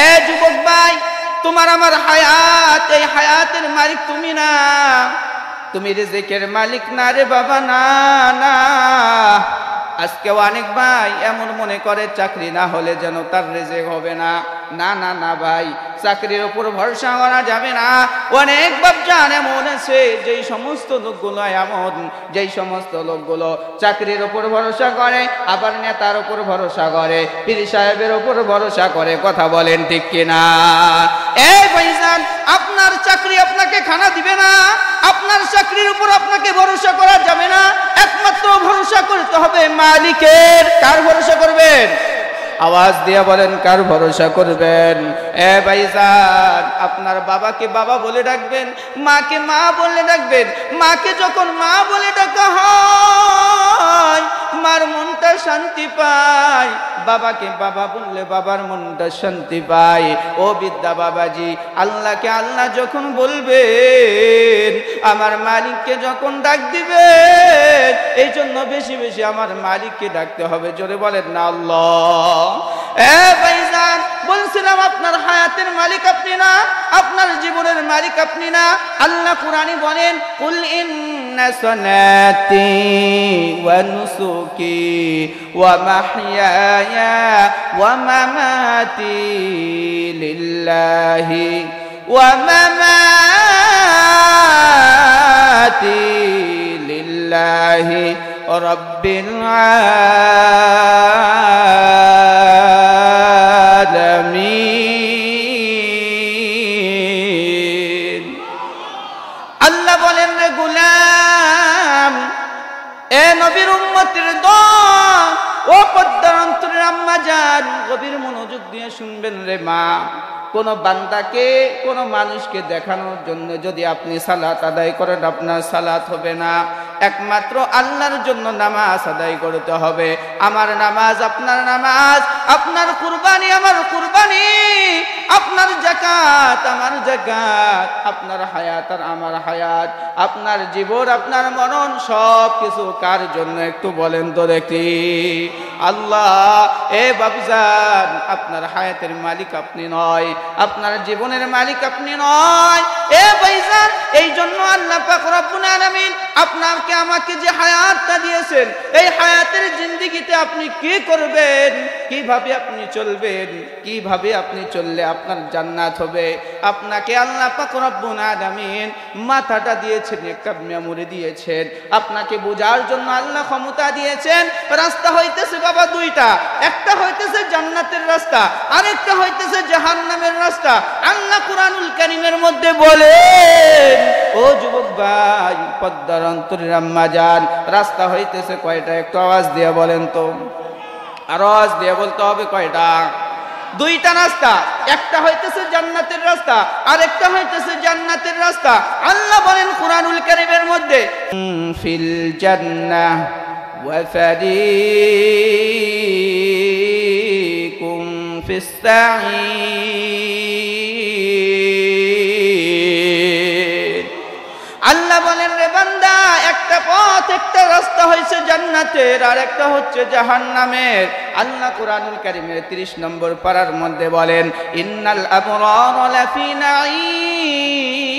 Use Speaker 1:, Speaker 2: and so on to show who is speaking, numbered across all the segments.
Speaker 1: এ যুবক ভাই, তোমার আমার হায়াত, এই হায়াতের মালিক তুমি না, তুমি রিজিকের মালিক না রে বাবা, না না। আজকেও অনেক ভাই এমন মনে করে চাকরি না হলে যেন তার রিজিক হবে না। না না না ভাই, চাকরির উপর ভরসা করা যাবে না। অনেক বাপজান এমন আছে, যেই সমস্ত লোকগুলো এমন, যেই সমস্ত লোকগুলো চাকরির উপর ভরসা করে, আবার নেতার উপর ভরসা করে, পীর সাহেবের উপর ভরসা করে। কথা বলেন ঠিক কিনা? এই ভাইজান, আপনার চাকরি আপনাকে খানা দিবে না, আপনার চাকরির উপর আপনাকে ভরসা করা যাবে না। একমাত্র ভরসা করতে হবে মালিকের। কার ভরসা করবেন? আওয়াজ দিয়ে বলেন, কার ভরসা করবেন? এ ভাইজান, আপনার বাবাকে বাবা বলে ডাকবেন, মাকে মা বলে ডাকবেন। মাকে যখন মা বলে ডাকা হয়, মার মনটা শান্তি পায়। বাবাকে বাবা বললে বাবার মনটা শান্তি পায়। ও বিদ্যা বাবাজি, আল্লাহকে আল্লাহ যখন বলবেন, আমার মালিককে যখন ডাক দিবেন, এই জন্য বেশি বেশি আমার মালিককে ডাকতে হবে। জোরে বলেন না আল্লাহ। এ ভাইজান, বলছিলাম আপনার হায়াতের মালিক আপনি না, আপনার জীবনের মালিক আপনি না। আল্লাহ কুরআনে বলেন, কুল ইন্না সালাতি ওয়া নুসুকি ওয়া মাহইয়ায়া ওয়া মামাতি লিল্লাহি ওয়া মামাতি লিল্লাহি রাব্বিল আলামিন। আল্লাহ বলেন, রে গোলাম, এ নবীর উম্মতের দল, ও পদ্মার অন্তরের আম্মা জান, গভীর মনোযোগ দিয়ে শুনবেন রে মা। কোন বান্দাকে, কোন মানুষকে দেখানোর জন্য যদি আপনি সালাত আদায় করেন, আপনার সালাত হবে না। একমাত্র আল্লাহর জন্য নামাজ আদায় করতে হবে। আমার নামাজ আপনার নামাজ, আপনার কুরবানি আমার কুরবানি, আপনার যাকাত আমার যাকাত, আপনার হায়াত আর আমার হায়াত, আপনার জীবন আপনার মরণ সব কিছু কার জন্য একটু বলেন তো দেখি? আল্লাহ। এ বাবজান, আপনার হায়াতের মালিক আপনি নয়, আপনার জীবনের মালিক আপনি নয়। এ ভাইজান, এই জন্য আল্লাহ পাক রব্বুল আলামিন আপনাকে আমাকে যে হায়াতটা দিয়েছেন, এই হায়াতের জিন্দেগিতে আপনি কি করবেন, কিভাবে আপনি চলবেন, কিভাবে আপনি চললে আপনার জান্নাত হবে, আপনাকে আল্লাহ পাক রব্বুল আলামিন মাথাটা দিয়েছেন, একটা মেমোরি দিয়েছেন, আপনাকে বোঝার জন্য আল্লাহ ক্ষমতা দিয়েছেন। রাস্তা হইতেছে বাবা দুইটা, একটা হইতেছে জান্নাতের রাস্তা, আরেকটা হইতেছে জাহান্নামের রাস্তা। আল্লাহ কুরআনুল কারীমের মধ্যে বলেন, ও যুবক ভাই, পদ্মার অন্তরের আম্মা জান, রাস্তা হইতেছে কয়টা? একটু আওয়াজ দিয়ে বলেন তো, আওয়াজ দিয়ে বলতে হবে কয়টা? দুইটা রাস্তা, একটা হইতেছে জান্নাতের রাস্তা, আরেকটা হইতেছে জান্নাতের রাস্তা। আল্লাহ বলেন কুরআনুল কারীমের মধ্যে, ফিল জান্নাহ ওয়া ফারিকুম ফিস সাঈর। আল্লাহ বলেন, রে বান্দা, একটা পথ, একটা রাস্তা হইছে জান্নাতের, আর একটা হচ্ছে জাহান্নামের। আল্লাহ কুরআনুল কারীমের 30 নম্বর পারার মধ্যে বলেন, ইন্নাল আবরার লাফি নাঈম।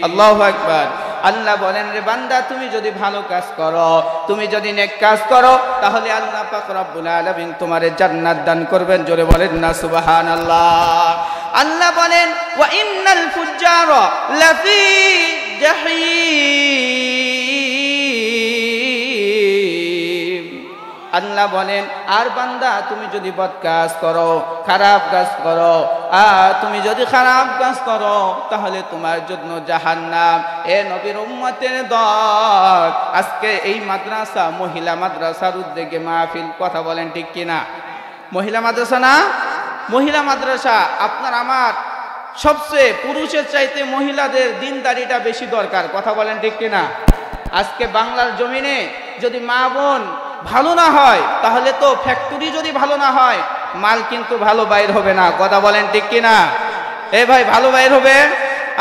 Speaker 1: আল্লাহু আকবার। আল্লাহ বলেন, রে বান্দা, তুমি যদি ভালো কাজ করো, তুমি যদি নেক কাজ করো, তাহলে আল্লাহ পাক রব্বুল আলামিন তোমারে জান্নাত দান করবেন। জোরে বলেন না সুবহানাল্লাহ। আল্লাহ বলেন, ওয়া ইন্নাল ফুজ্জারা লাফি জাহিম। আল্লাহ বলেন, আর বান্দা, তুমি যদি বদ কাজ করো, খারাপ কাজ করো, তুমি যদি খারাপ কাজ করো, তাহলে তোমার জন্য জাহান্নাম। এ নবীর উম্মতের দল, আজকে এই মাদ্রাসা, মহিলা মাদ্রাসার উদ্যোগে মাহফিল। কথা বলেন ঠিক কিনা? মহিলা মাদ্রাসা না? মহিলা মাদ্রাসা। আপনার আমার সবচেয়ে পুরুষের চাইতে মহিলাদের দিনদারিটা বেশি দরকার। কথা বলেন ঠিক কিনা? আজকে বাংলার জমিনে যদি মা বোন ভালো না হয়, তাহলে তো ফ্যাক্টরি যদি ভালো না হয়, মাল কিন্তু ভালো বাইর হবে না। কথা বলেন ঠিক কিনা? এ ভাই, ভালো বাইর হবে?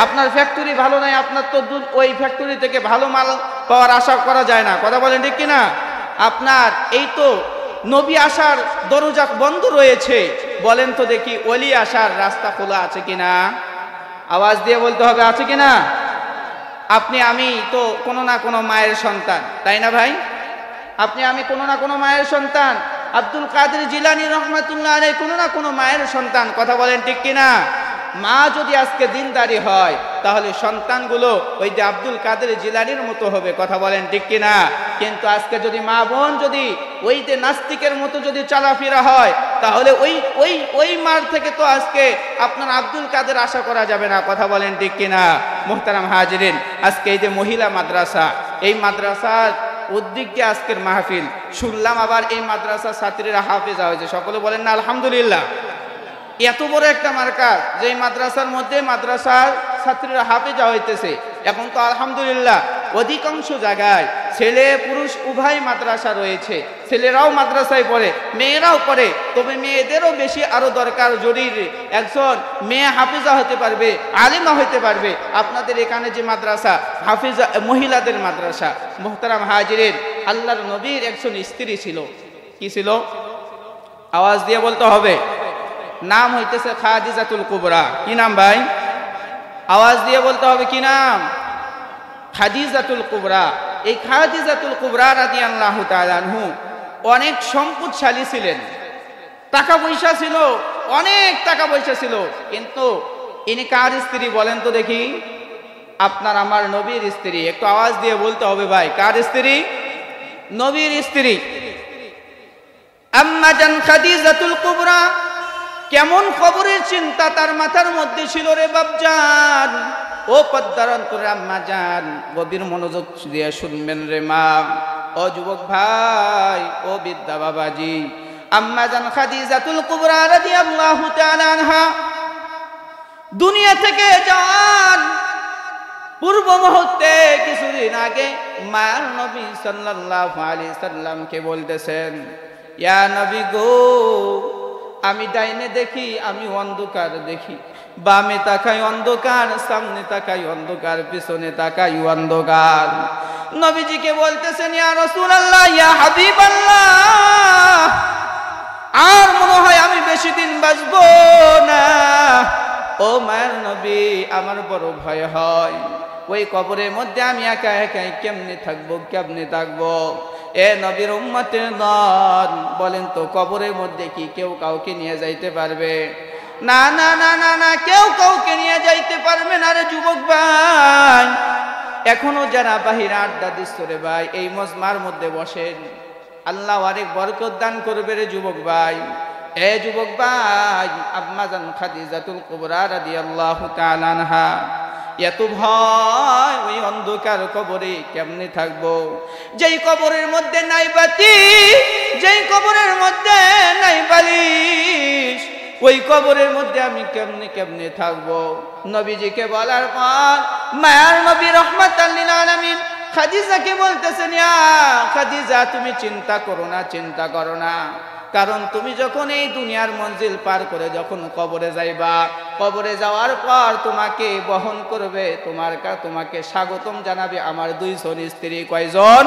Speaker 1: আপনার ফ্যাক্টরি ভালো নাই, আপনার তো ওই ফ্যাক্টরি থেকে ভালো মাল পাওয়ার আশা করা যায় না। কথা বলেন ঠিক কিনা? আপনার এই তো নবী আসার দরজা বন্ধ রয়েছে, বলেন তো দেখি ওলি আসার রাস্তা খোলা আছে কিনা? আওয়াজ দিয়ে বলতে হবে, আছে কিনা? আপনি আমি তো কোনো না কোনো মায়ের সন্তান, তাই না ভাই? আপনি আমি কোনো না কোনো মায়ের সন্তান। আব্দুল কাদের জিলানী রহমাতুল্লাহ আলাইহি কোনো না কোনো মায়ের সন্তান, কথা বলেন ঠিক কিনা? মা যদি আজকে দিনদারি হয় তাহলে সন্তানগুলো ওই যে আব্দুল কাদের জিলানীর মতো হবে, কথা বলেন ঠিক কিনা? কিন্তু আজকে যদি মা বোন যদি ওই যে নাস্তিকের মতো যদি চলাফেরা হয় তাহলে ওই মার থেকে তো আজকে আপনার আব্দুল কাদের আশা করা যাবে না, কথা বলেন ঠিক কিনা? মুহতারাম হাজিরিন, আজকে এই যে মহিলা মাদ্রাসা, এই মাদ্রাসার উদ্যোগে আজকের মাহফিল শুনলাম, আবার এই মাদ্রাসার ছাত্রীরা হাফেজা হয়েছে, সকলে বলেন না আলহামদুলিল্লাহ। এত বড় একটা মার্কাজ, যে মাদ্রাসার মধ্যে মাদ্রাসার ছাত্রীরা হাফেজা হইতেছে। এখন তো আলহামদুলিল্লাহ অধিকাংশ জায়গায় ছেলে পুরুষ উভয় মাদ্রাসা রয়েছে, ছেলেরাও মাদ্রাসায় পড়ে, মেয়েরাও পড়ে। তবে মেয়েদেরও বেশি আরো দরকার, জরুরি একজন মেয়ে হাফেজা হতে পারবে, আলিমা হতে পারবে। আপনাদের এখানে যে মাদ্রাসা হাফেজা মহিলাদের মাদ্রাসা, মুহতারাম হাজিরিন, আল্লাহর নবীর একজন স্ত্রী ছিল। কি ছিল? আওয়াজ দিয়ে বলতে হবে। নাম হইতেছে খাদিজাতুল কুবরা। কি নাম ভাই? আওয়াজ দিয়ে বলতে হবে, কি নাম? খাদিজাতুল কুবরা। এই খাদিজাতুল কুবরা রাদিয়াল্লাহু তাআলা আনহু অনেক সম্পদশালী ছিলেন, টাকা পয়সা ছিল, অনেক টাকা পয়সা ছিল। কিন্তু ইনি কার স্ত্রী বলেন তো দেখি? আপনার আমার নবীর স্ত্রী। একটু আওয়াজ দিয়ে বলতে হবে ভাই, কার স্ত্রী? নবীর স্ত্রী আম্মা জান খাদিজাতুল কুবরা। কেমন খবরের চিন্তা তার মাথার মধ্যে ছিল রে বাপজান। ও পদ্মার অন্তরে আম্মা জান, গভীর মনোযোগ দিয়ে শুনবেন রে মা। ও যুবক ভাই, ও বিদ্যা বাবাজি, আম্মা জান খাদিজাতুল কুবরা রাদিয়াল্লাহু তাআলা আনহা দুনিয়া থেকে যান পূর্ব মুহূর্তে কিছুদিন আগে মায়ের নবী সাল্লাল্লাহু আলাইহি সাল্লামকে বলতেছেন, ইয়া নবী গো, আমি ডাইনে দেখি আমি অন্ধকার দেখি, বামে তাকাই অন্ধকার, সামনে তাকাই অন্ধকার, পিছনে তাকাই অন্ধকার। নবীজিকে বলতেছেন, ইয়া রাসূলুল্লাহ, ইয়া হাবিবাল্লাহ, আর মনে হয় আমি বেশি দিন বাঁচবো না। ও মায়ের নবী, আমার বড় ভয় হয়, ওই কবরের মধ্যে আমি একা একাই কেমনে থাকবো, কেমনে থাকবো? এ নবীর উম্মতের দল, বলেন তো কবরের মধ্যে কি কেউ কাউকে নিয়ে যাইতে পারবে? না না না না না, কেউ কাউকে নিয়ে যাইতে পারবে না রে যুবক ভাই। এখনো যারা বাহিরে আড্ডা দিচ্ছ রে ভাই, এই মজমার মধ্যে বসেন, আল্লাহ অনেক বরকত দান করবে রে যুবক ভাই। এ যুবক ভাই, আম্মা জান খাদিজাতুল কুবরা রাদিয়াল্লাহু তাআলা আনহা এত ভয়, ওই অন্ধকার কবরে কেমনে থাকবো? যেই কবরের মধ্যে নাই বাতি, যেই কবরের মধ্যে নাই বালিশ, ওই কবরের মধ্যে আমি কেমনে কেমনে থাকবো? নবীজিকে বলার পর মায়ার নবী রাহমাতাল লিল আলামিন খাদিজাকে বলতেছেন, ইয়া খাদিজা, তুমি চিন্তা করো না, চিন্তা করো না। কারণ তুমি যখন এই দুনিয়ার মঞ্জিল পার করে যখন কবরে যাইবা, কবরে যাওয়ার পর তোমাকে বহন করবে, তোমাকে স্বাগতম জানাবে আমার দুইজন স্ত্রী। কয়জন?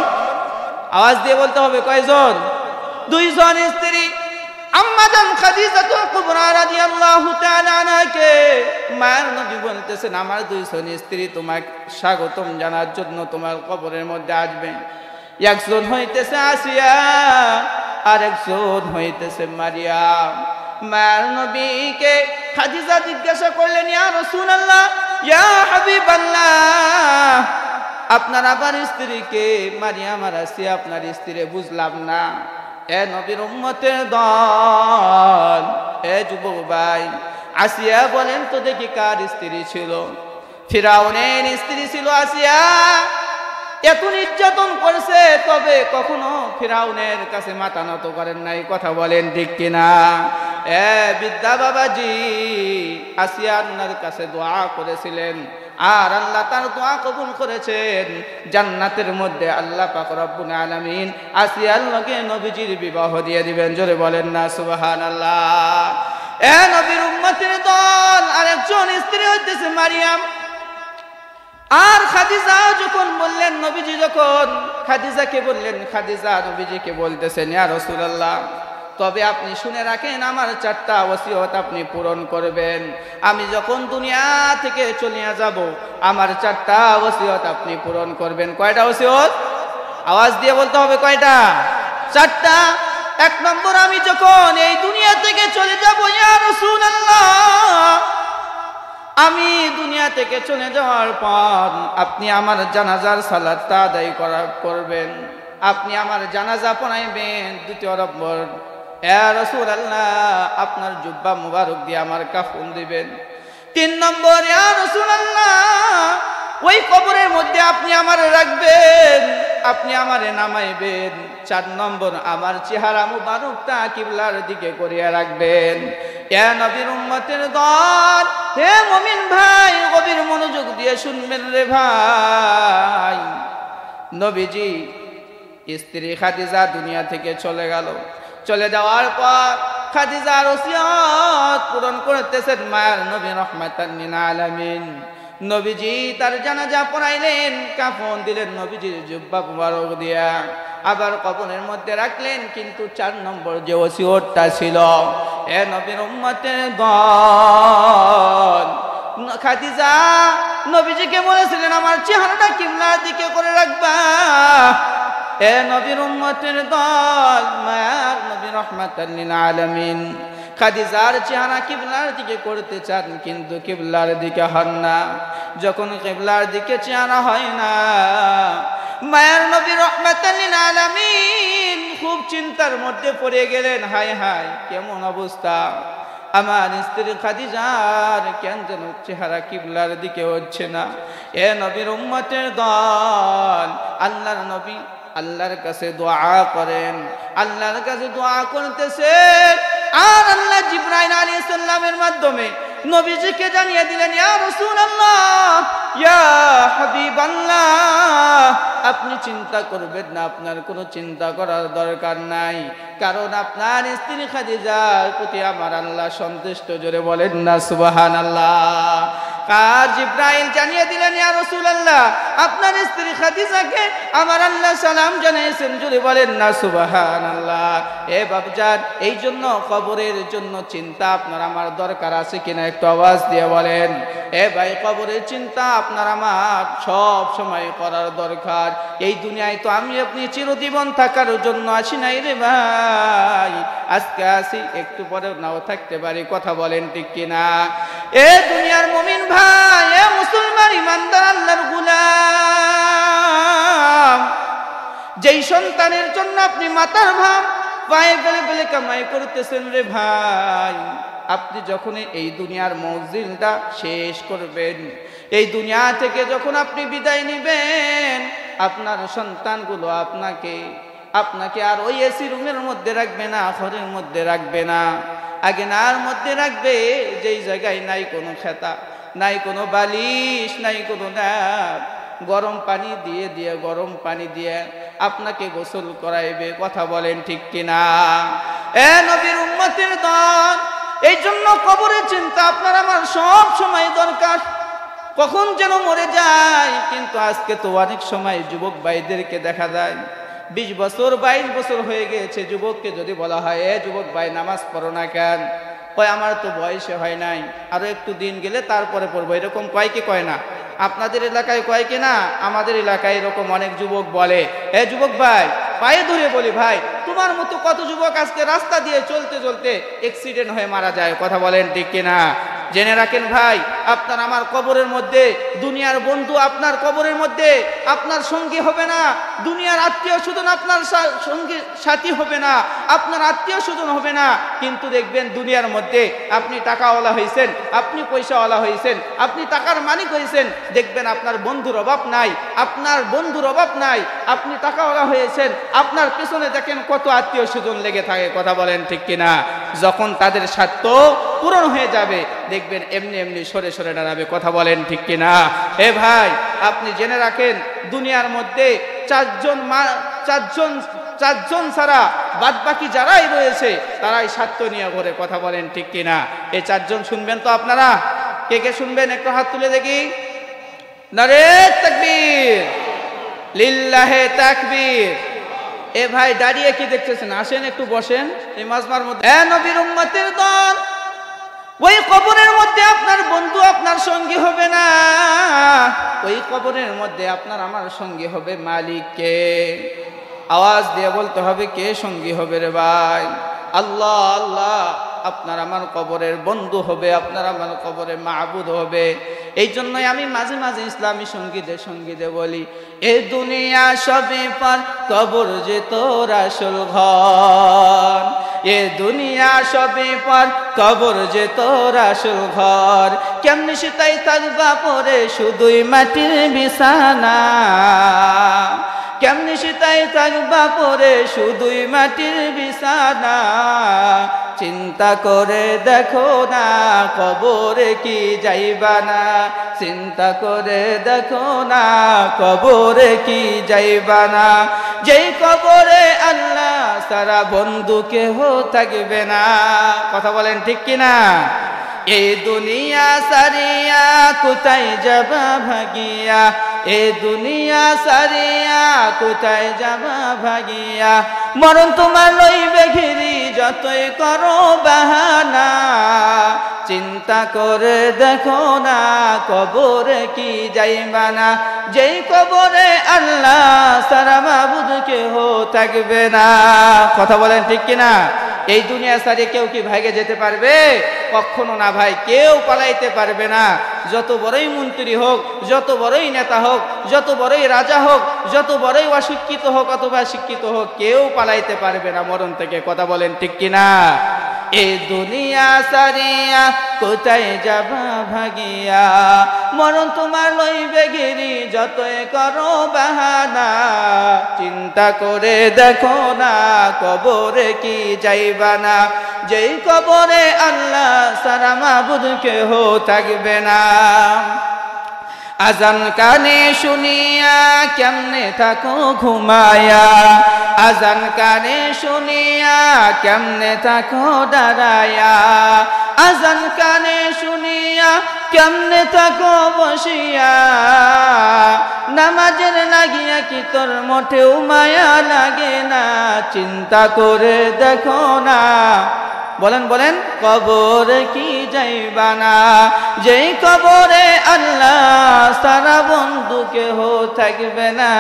Speaker 1: আওয়াজ দিয়ে বলতে হবে, কয়জন? দুইজন স্ত্রী। আম্মা জান খাদিজাতুল কুবরা রাদিয়াল্লাহু তাআলা আনহাকে মায়ের নবী বলতেছেন, আমার দুইজন স্ত্রী তোমাকে স্বাগতম জানার জন্য তোমার কবরের মধ্যে আসবে। একজন হইতেছে আসিয়া, আরেকজন হইতেছে মারিয়াম। মায়ের নবীকে খাদিজা জিজ্ঞাসা করলেন, ইয়া রাসূলুল্লাহ, ইয়া হাবিবাল্লাহ, আপনার আবার স্ত্রীকে মারিয়াম আর আসিয়া আপনার স্ত্রী বুঝলাম না। এ নবীর উম্মতের দল, এ যুবক ভাই, আসিয়া বলেন তো দেখি কার স্ত্রী ছিল? ফিরাউনের স্ত্রী ছিল আসিয়া। এত নির্যাতন করেছে, তবে কখনো ফিরাউনের কাছে মাথা নত করেন নাই, কথা বলেন ঠিক কিনা? এ বিদ্যা বাবাজি, আসিয়া আল্লাহর কাছে দোয়া করেছিলেন, আর আল্লাহ তার দোয়া কবুল করেছেন। জান্নাতের মধ্যে আল্লাহ পাক রব্বুল আলামিন আসিয়ার লগে নবীজির বিবাহ দিয়ে দিবেন। জোরে বলেন না সুবহানাল্লাহ। এ নবীর উম্মতের দল, আরেকজন স্ত্রী হইতেছে মারিয়াম। আর খাদিজা যখন বললেন, নবীজি যখন খাদিজাকে বললেন, খাদিজা নবীজিকে বলতেছেন, ইয়া রাসূলুল্লাহ, তবে আপনি শুনে রাখেন, আমার 4টা ওসিয়ত আপনি পূরণ করবেন। আমি যখন দুনিয়া থেকে চলে যাব, আমার 4টা ওসিয়ত আপনি পূরণ করবেন। কয়টা ওসিয়ত? আওয়াজ দিয়ে বলতে হবে, কয়টা? 4টা। 1 নম্বর, আমি যখন এই দুনিয়া থেকে চলে যাব, ইয়া রাসূলুল্লাহ, আমি দুনিয়া থেকে চলে যাওয়ার পর আপনি আমার জানাজার সালাতটা আদায় করবেন, আপনি আমার জানাজা পড়াইবেন। 2 নম্বর, ইয়া রাসূলুল্লাহ, আপনার জুব্বা মুবারক দিয়ে আমার কাফন দিবেন। 3 নম্বর, ইয়া রাসূলুল্লাহ, ওই কবরের মধ্যে আপনি আমারে রাখবেন, আপনি আমারে নামাইবেন। 4 নম্বর, আমার চেহারা মুবারকটা কিবলার দিকে করিয়া রাখবেন। ইয়া নবীর উম্মতের দল, হে মুমিন ভাই, গভীর মনোযোগ দিয়ে শুনবেন রে ভাই। নবীজি স্ত্রী খাদিজা দুনিয়া থেকে চলে গেল। চলে যাওয়ার পর খাদিজার ওসিয়ত পূরণ করতেছেন মায়ার নবী রাহমাতান লিল আলামিন। নবীজি তার জানাজা পড়াইলেন, কাফন দিলেন নবীজির জুব্বা মুবারক দিয়া, আবার কবরের মধ্যে রাখলেন। কিন্তু 4 নম্বর যে ওসিয়তটা ছিল, এ নবীর উম্মতের দল, খাদিজা নবীজিকে বলেছিলেন, আমার চেহারাটা কিবলার দিকে করে রাখবা। এ নবীর উম্মতের দল, মায়ার নবী রাহমাতান লিল আলামিন, খাদিজার চেহারা কিবলার দিকে করতে চান, কিন্তু কিবলার দিকে হন না। যখন কিবলার দিকে চেহারা হয় না, মায়ার নবী রাহমাতান লিল আলামিন খুব চিন্তার মধ্যে পড়ে গেলেন। হায় হায়, কেমন অবস্থা আমার স্ত্রী খাদিজার, কেন যেন চেহারা কিবলার দিকে হচ্ছে না। এ নবীর উম্মতের দল, আল্লাহর নবী আল্লাহর কাছে দোয়া করেন, আল্লাহর কাছে দোয়া করতেছেন। আর আল্লাহ জিবরাইল আলাইহিস সালামের মাধ্যমে নবীজিকে জানিয়ে দিলেন, ইয়া রাসূলুল্লাহ, ইয়া হাবিবাল্লাহ, আপনি চিন্তা করবেন না, আপনার কোনো চিন্তা করার দরকার নাই, কারণ আপনার স্ত্রী খাদিজার প্রতি আমার আল্লাহ সন্তুষ্ট। জোরে বলেন না সুবহানাল্লাহ। আর জিবরাইল জানিয়ে দিলেন, ইয়া রাসূলুল্লাহ, আপনার স্ত্রী খাদিজাকে আমার আল্লাহ সালাম জানিয়েছেন। জোরে বলেন না সুবহানাল্লাহ। এ বাবজান, এই জন্য কবরের জন্য চিন্তা আপনার আমার দরকার আছে কিনা একটু আওয়াজ দিয়ে বলেন। এ ভাই, কবরের চিন্তা আপনার আমার সব সময় করার দরকার। এই দুনিয়ায় তো আমি আপনি চিরজীবন থাকার জন্য আসি নাই রে ভাই, আজকে আসি, একটু পরে নাও থাকতে পারি। কথা বলেন ঠিক কিনা? এ দুনিয়ার মুমিন ভাই, এ মুসলমান ইমানদার আল্লাহর গোলাম, যেই সন্তানের জন্য আপনি মাথার ভাব পায়ে ফেলে ফেলে কামাই করতেছেন রে ভাই, আপনি যখন এই দুনিয়ার মঞ্জিলটা শেষ করবেন, এই দুনিয়া থেকে যখন আপনি বিদায় নেবেন, আপনার সন্তানগুলো আপনাকে আর ওই এসি রুমের মধ্যে রাখবে না, ঘরের মধ্যে রাখবে না, আগেনার মধ্যে রাখবে, যেই জায়গায় নাই কোনো খেতা, নাই কোনো বালিশ, নাই কোনো নাপ, গরম পানি দিয়ে আপনাকে গোসল করাইবে। কথা বলেন ঠিক কিনা? এ নবীর উম্মতের দল, এই জন্য কবরের চিন্তা আপনার আমার সব সময় দরকার। কখন যেন মরে যায়। কিন্তু আজকে তো অনেক সময় যুবক ভাইদেরকে দেখা যায় 20 বছর 22 বছর হয়ে গিয়েছে, যুবককে যদি বলা হয়, এ যুবক ভাই নামাজ পড়ো না কেন? কয়, আমার তো বয়সে হয় নাই, আরো একটু দিন গেলে তারপরে পড়বো। এরকম কয় কি কয় না? আপনাদের এলাকায় কয় কি না? আমাদের এলাকায় এরকম অনেক যুবক বলে। এ যুবক ভাই, পায়ে ধরে বলি ভাই, তোমার মতো কত যুবক আজকে রাস্তা দিয়ে চলতে চলতে অ্যাক্সিডেন্ট হয়ে মারা যায়। কথা বলেন ঠিক কিনা? জেনে রাখেন ভাই, আপনার আমার কবরের মধ্যে দুনিয়ার বন্ধু আপনার কবরের মধ্যে আপনার সঙ্গী হবে না, দুনিয়ার আত্মীয় স্বজন আপনার সঙ্গী সাথী হবে না, আপনার আত্মীয় স্বজন হবে না। কিন্তু দেখবেন দুনিয়ার মধ্যে আপনি টাকাওয়ালা হয়েছেন, আপনি পয়সাওয়ালা হয়েছেন, আপনি টাকার মালিক হয়েছেন, দেখবেন আপনার বন্ধুর অভাব নাই, আপনার বন্ধুর অভাব নাই। আপনি টাকাওয়ালা হয়েছেন, আপনার পেছনে দেখেন কত আত্মীয় স্বজন লেগে থাকে। কথা বলেন ঠিক কিনা? যখন তাদের স্বার্থ পূরণ হয়ে যাবে, দেখবেন এমনি এমনি সরে সরে দাঁড়াবে। কথা বলেন ঠিক কিনা? এ ভাই, আপনি জেনে রাখেন, দুনিয়ার মধ্যে চারজন ছাড়া বাদ বাকি যারাই রয়েছে তারাই স্বার্থ নিয়ে ঘরে। কথা বলেন ঠিক কিনা? এই 4 জন শুনবেন তো আপনারা? কে কে শুনবেন একটু হাত তুলে দেখি। নারে তাকবীর, লিল্লাহে তাকবীর। এ ভাই দাঁড়িয়ে কি দেখতেছেন? আসেন একটু বসেন এই মাজমার মধ্যে। এ নবীর উম্মতের দল, ওই কবরের মধ্যে আপনার বন্ধু আপনার সঙ্গী হবে না, ওই কবরের মধ্যে আপনার আমার সঙ্গী হবে মালিককে। আওয়াজ দিয়ে বলতে হবে, কে সঙ্গী হবে রে ভাই? আল্লাহ। আল্লাহ আপনার আমার কবরের বন্ধু হবে, আপনার আমার কবরের মাবুদ হবে। এই জন্যই আমি মাঝে মাঝে ইসলামী সঙ্গীতে বলি, এ দুনিয়া সবে পার, কবর যে তোর আসল ঘর। এ দুনিয়া সবে পার, কবর যে তোর আসল ঘর। কেমনি সেটাই থাকবা পরে শুধুই মাটির বিছানা, কেমনি সেটাই থাকবা পরে শুধুই মাটির বিছানা। চিন্তা করে দেখো না কবরে কি যাইবা না, চিন্তা করে দেখো না কবরে কি যাইবা না। যেই কবরে আল্লাহ সারা বন্ধু কেহ থাকবে না। কথা বলেন ঠিক কিনা? এই দুনিয়া সারিয়া কোথায় যাবা ভাগিয়া, এ দুনিয়া সারিয়া কোথায় যাবা ভাগিয়া। মরণ তোমার লইবে ঘিরি যতই করো বাহানা। চিন্তা করে দেখো না কবরে কি যাইবা না, যেই কবরে আল্লাহ সারা মাবুদ কেহ থাকবে না। কথা বলেন ঠিক কিনা? এই দুনিয়া সারিয়ে কেউ কি ভাগে যেতে পারবে? কখনো না ভাই, কেউ পালাইতে পারবে না। যত বড়ই মন্ত্রী হোক, যত বড়ই নেতা হোক, যত বড়ই রাজা হোক, যত বড়ই অশিক্ষিত হোক অথবা শিক্ষিত হোক, কেউ পালাইতে পারবে না মরণ থেকে। কথা বলেন ঠিক কিনা? এই দুনিয়া সারিয়া কোথায় যাবা ভাগিয়া, মরণ তোমার লইবে ঘিরি যতই করো বাহানা। চিন্তা করে দেখো না কবরে কি যাইবা না, যেই কবরে আল্লাহ সারা মাবুদ কেহ থাকবে না। আজান কানে শুনিয়া কেমনে থাকো ঘুমায়া, আজান কানে শুনিয়া কেমনে থাকো দাঁড়ায়া, আজান কানে শুনিয়া কেমনে থাকো বসিয়া। নামাজের লাগিয়া কি তোর মোটেও মায়া লাগে না, চিন্তা করে দেখো না। বলেন বলেন, কবরে কি যাইবা না, যেই কবরে আল্লাহ সারা বন্ধু কেহ থাকবে না,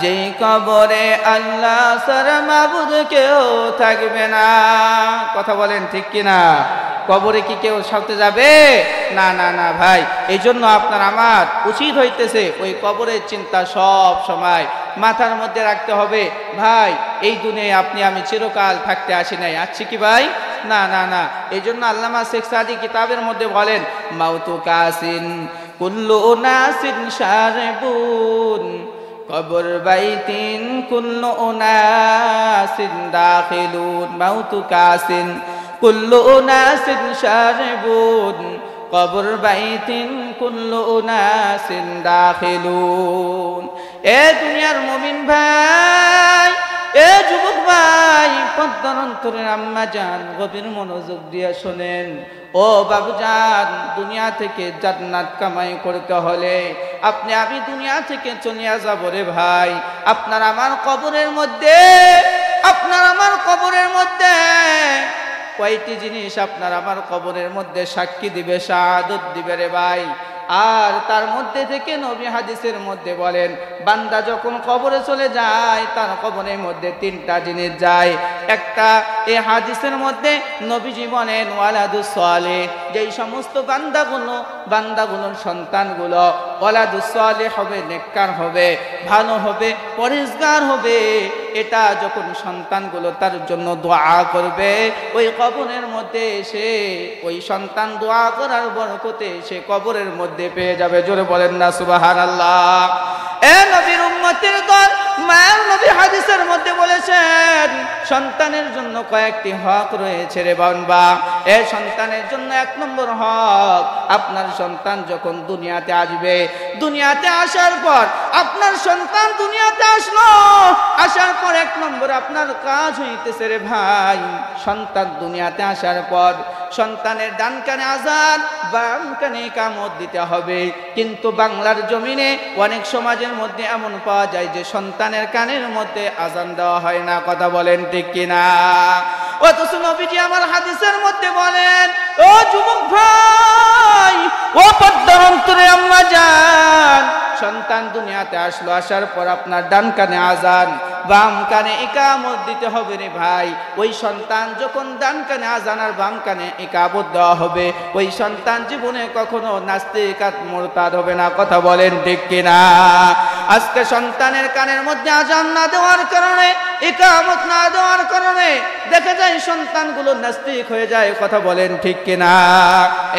Speaker 1: যেই কবরে আল্লাহ সারা মাবুদ কেহ থাকবে না। কথা বলেন ঠিক কিনা? কবরে কি কেউ সাথে যাবে? না না না ভাই। এই জন্য আপনার আমার উচিত হইতেছে ওই কবরের চিন্তা সব সময় মাথার মধ্যে রাখতে হবে। ভাই এই দুনিয়ায় আপনি আমি চিরকাল থাকতে আসি নাই, আসছি কি ভাই? না না না। এই জন্য আল্লামা শেখ সাদি কিতাবের মধ্যে বলেন, মাউতু কাসিন কুল্লু উনাসিন শারিবুন, কবর বাইতিন কুল্লু উনাসিন দাখিলুন। মাউতু কাসিন কুল্লু উনাসিন শারিবুন, কবর বাইতিন কুল্লু উনাসিন দাখিলুন। এ দুনিয়ার মুমিন ভাই, এ যুবক ভাই, পদ্মার অন্তরের আম্মা জান, গভীর মনোযোগ দিয়ে শোনেন। ও বাবুজান, দুনিয়া থেকে জান্নাত কামাই করতে হলে আপনি আমি দুনিয়া থেকে চলিয়া যাব রে ভাই। আপনার আমার কবরের মধ্যে, আপনার আমার কবরের মধ্যে কয়টি জিনিস আপনার আমার কবরের মধ্যে সাক্ষী দিবে, শাহাদত দিবে রে ভাই। আর তার মধ্যে থেকে নবী হাদিসের মধ্যে বলেন, বান্দা যখন কবরে চলে যায় তার কবরের মধ্যে তিনটা জিনিস যায়। একটা এই হাদিসের মধ্যে নবীজি বলেন, ওয়ালাদুস সালেহ, যেই সমস্ত বান্দাগুলোর সন্তানগুলো ওয়ালাদুস সালেহ হবে, নেককার হবে, ভালো হবে, পরিষ্কার হবে, এটা যখন সন্তানগুলো তার জন্য দোয়া করবে, ওই কবরের মধ্যে এসে ওই সন্তান দোয়া করার বরকতে সে কবরের মধ্যে পেয়ে যাবে। জোরে বলেন না সুবহানাল্লাহ। এ নবীর উম্মতের দল, মায়ের নবী হাদিসের মধ্যে বলেছেন, সন্তানের জন্য কয়েকটি হক রয়েছে রে বান্দা। এ সন্তানের জন্য এক নম্বর হক, আপনার সন্তান যখন দুনিয়াতে আসবে, দুনিয়াতে আসার পর আপনার সন্তান দুনিয়াতে আসলো, আসার পর এক নম্বর আপনার কাজ হইতেছে রে ভাই, সন্তান দুনিয়াতে আসার পর সন্তানের ডান কানে আযান, বাম কানে ইকামত দিতে হবে। কিন্তু বাংলার জমিনে অনেক সমাজের মধ্যে এমন পাওয়া যায় যে সন্তানের কানের মধ্যে আযান দেওয়া হয় না। কথা বলেন ঠিক কিনা? অথচ নবীজি আমার হাদিসের মধ্যে বলেন, ও যুবক ভাই, ও পর্দার অন্তরে আম্মা জান, সন্তান দুনিয়াতে আসলো, আসার পর আপনার ডান কানে আযান, বাম কানে ইকামত দিতে হবে রে ভাই। ওই সন্তান যখন ডান কানে আযান আর বাম কানে ইকামত দেওয়া হবে, ওই সন্তান জীবনে কখনো নাস্তিক আর মুরতাদ হবে না। কথা বলেন ঠিক কিনা? আজকে সন্তানের কানের মধ্যে আযান না দেওয়ার কারণে, ইকামত না দেওয়ার কারণে দেখা যায় সন্তানগুলো নাস্তিক হয়ে যায়। কথা বলেন ঠিক কিনা?